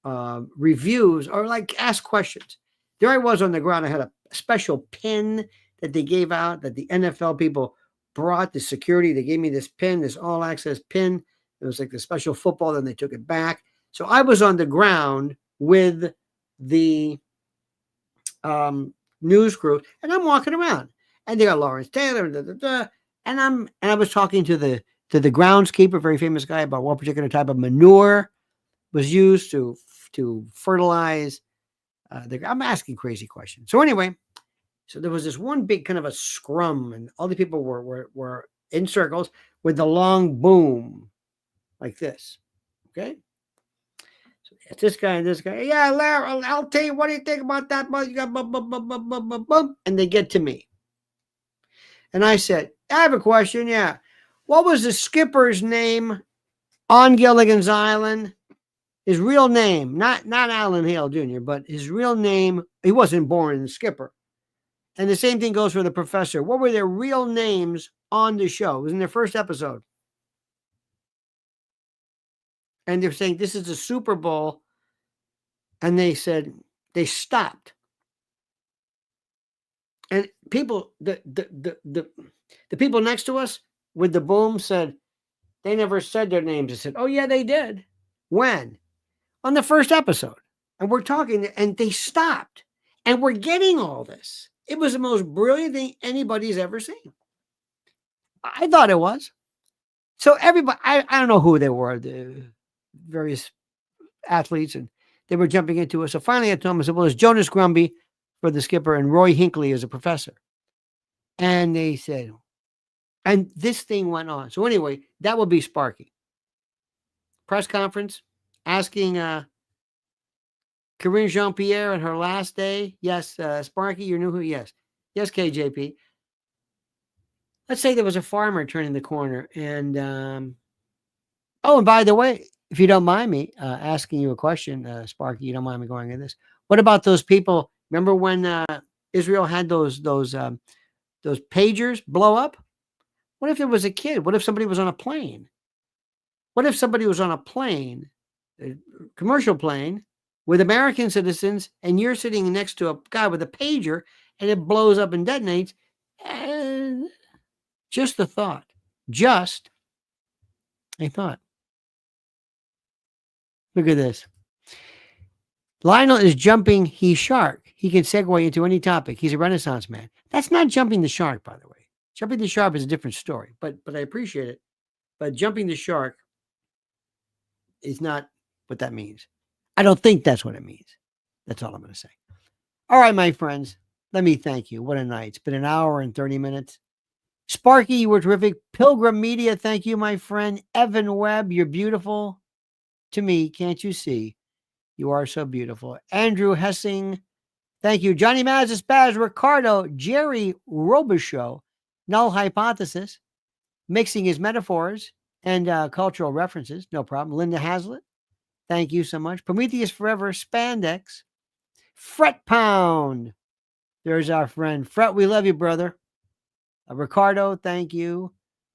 reviews or like ask questions. There I was on the ground. I had a special pin that they gave out that the NFL people brought, the security. They gave me this pin, this all access pin. It was like the special football. Then they took it back. So I was on the ground with the news crew, and I'm walking around, and they got Lawrence Taylor, and I was talking to the groundskeeper, very famous guy, about what particular type of manure was used to fertilize. I'm asking crazy questions. So anyway, so there was this one big kind of a scrum, and all the people were in circles with the long boom, like this. Okay. So it's this guy and this guy. Yeah, Larry, I'll tell you. What do you think about that? You got bum, and they get to me. And I said, I have a question. Yeah. What was the skipper's name on Gilligan's Island? His real name, not Alan Hale Jr., but his real name. He wasn't born the skipper. And the same thing goes for the professor. What were their real names on the show? It was in their first episode. And they're saying, this is a Super Bowl. And they said, they stopped. And people, the people next to us with the boom said, they never said their names. They said, oh, yeah, they did. When? On the first episode. And we're talking, and they stopped. And we're getting all this. It was the most brilliant thing anybody's ever seen. I thought it was. So everybody, I don't know who they were, the various athletes, and they were jumping into it. So finally I told them, I said, well, it's Jonas Grumby for the skipper and Roy Hinckley as a professor. And they said, and this thing went on. So anyway, that will be Sparky. Press conference asking Corinne Jean-Pierre at her last day. Yes, Sparky, you knew who? Yes. Yes, KJP. Let's say there was a farmer turning the corner. And, and by the way, if you don't mind me asking you a question, Sparky, you don't mind me going into this. What about those people? Remember when Israel had those pagers blow up? What if there was a kid? What if somebody was on a plane? What if somebody was on a plane, a commercial plane, with American citizens, and you're sitting next to a guy with a pager, and it blows up and detonates. Just a thought. Just a thought. Look at this. Lionel is jumping he's shark. He can segue into any topic. He's a Renaissance man. That's not jumping the shark, by the way. Jumping the shark is a different story, but I appreciate it. But jumping the shark is not what that means. I don't think that's what it means. That's all I'm going to say. All right, my friends, let me thank you. What a night. It's been an hour and 30 minutes. Sparky, you were terrific. Pilgrim Media, thank you, my friend. Evan Webb, you're beautiful to me. Can't you see? You are so beautiful. Andrew Hessing, thank you. Johnny Mazza, Spaz, Ricardo, Jerry Robichaux, Null Hypothesis, mixing his metaphors and cultural references. No problem. Linda Hazlitt, thank you so much. Prometheus Forever, Spandex, Fret Pound. There's our friend. Fret, we love you, brother. Ricardo, thank you.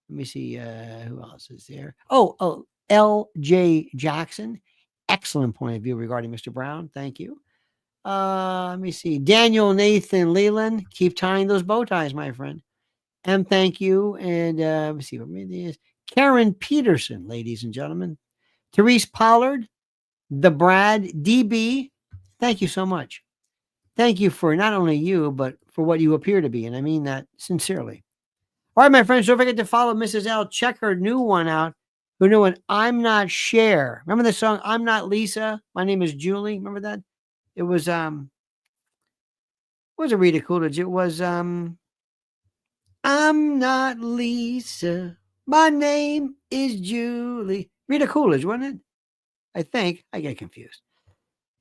Let me see who else is there. Oh, L.J. Jackson. Excellent point of view regarding Mr. Brown. Thank you. Let me see. Daniel Nathan Leland. Keep tying those bow ties, my friend. And thank you. And let me see what maybe is. Karen Peterson, ladies and gentlemen. Therese Pollard. The Brad. DB. Thank you so much. Thank you for not only you, but for what you appear to be. And I mean that sincerely. All right, my friends, don't forget to follow Mrs. L. Check her new one out. Her new one, I'm Not Cher. Remember the song, I'm Not Lisa? My name is Julie. Remember that? It was, what was it, Rita Coolidge? It was, I'm not Lisa. My name is Julie. Rita Coolidge, wasn't it? I think. I get confused.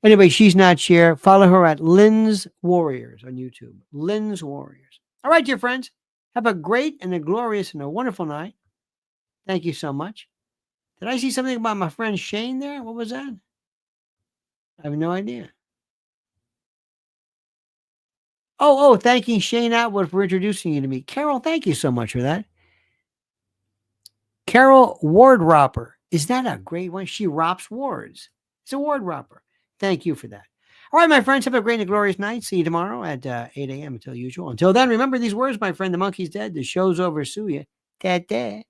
Anyway, she's not Cher. Follow her at Lynn's Warriors on YouTube. Lynn's Warriors. All right, dear friends. Have a great and a glorious and a wonderful night. Thank you so much. Did I see something about my friend Shane there? What was that? I have no idea. Oh, thanking Shane Atwood for introducing you to me. Carol, thank you so much for that. Carol Wardropper. Is that a great one? She rops wards. It's a wardropper. Thank you for that. All right, my friends, have a great and glorious night. See you tomorrow at 8 a.m. until usual. Until then, remember these words, my friend. The monkey's dead. The show's over. Sue ya. Da-da.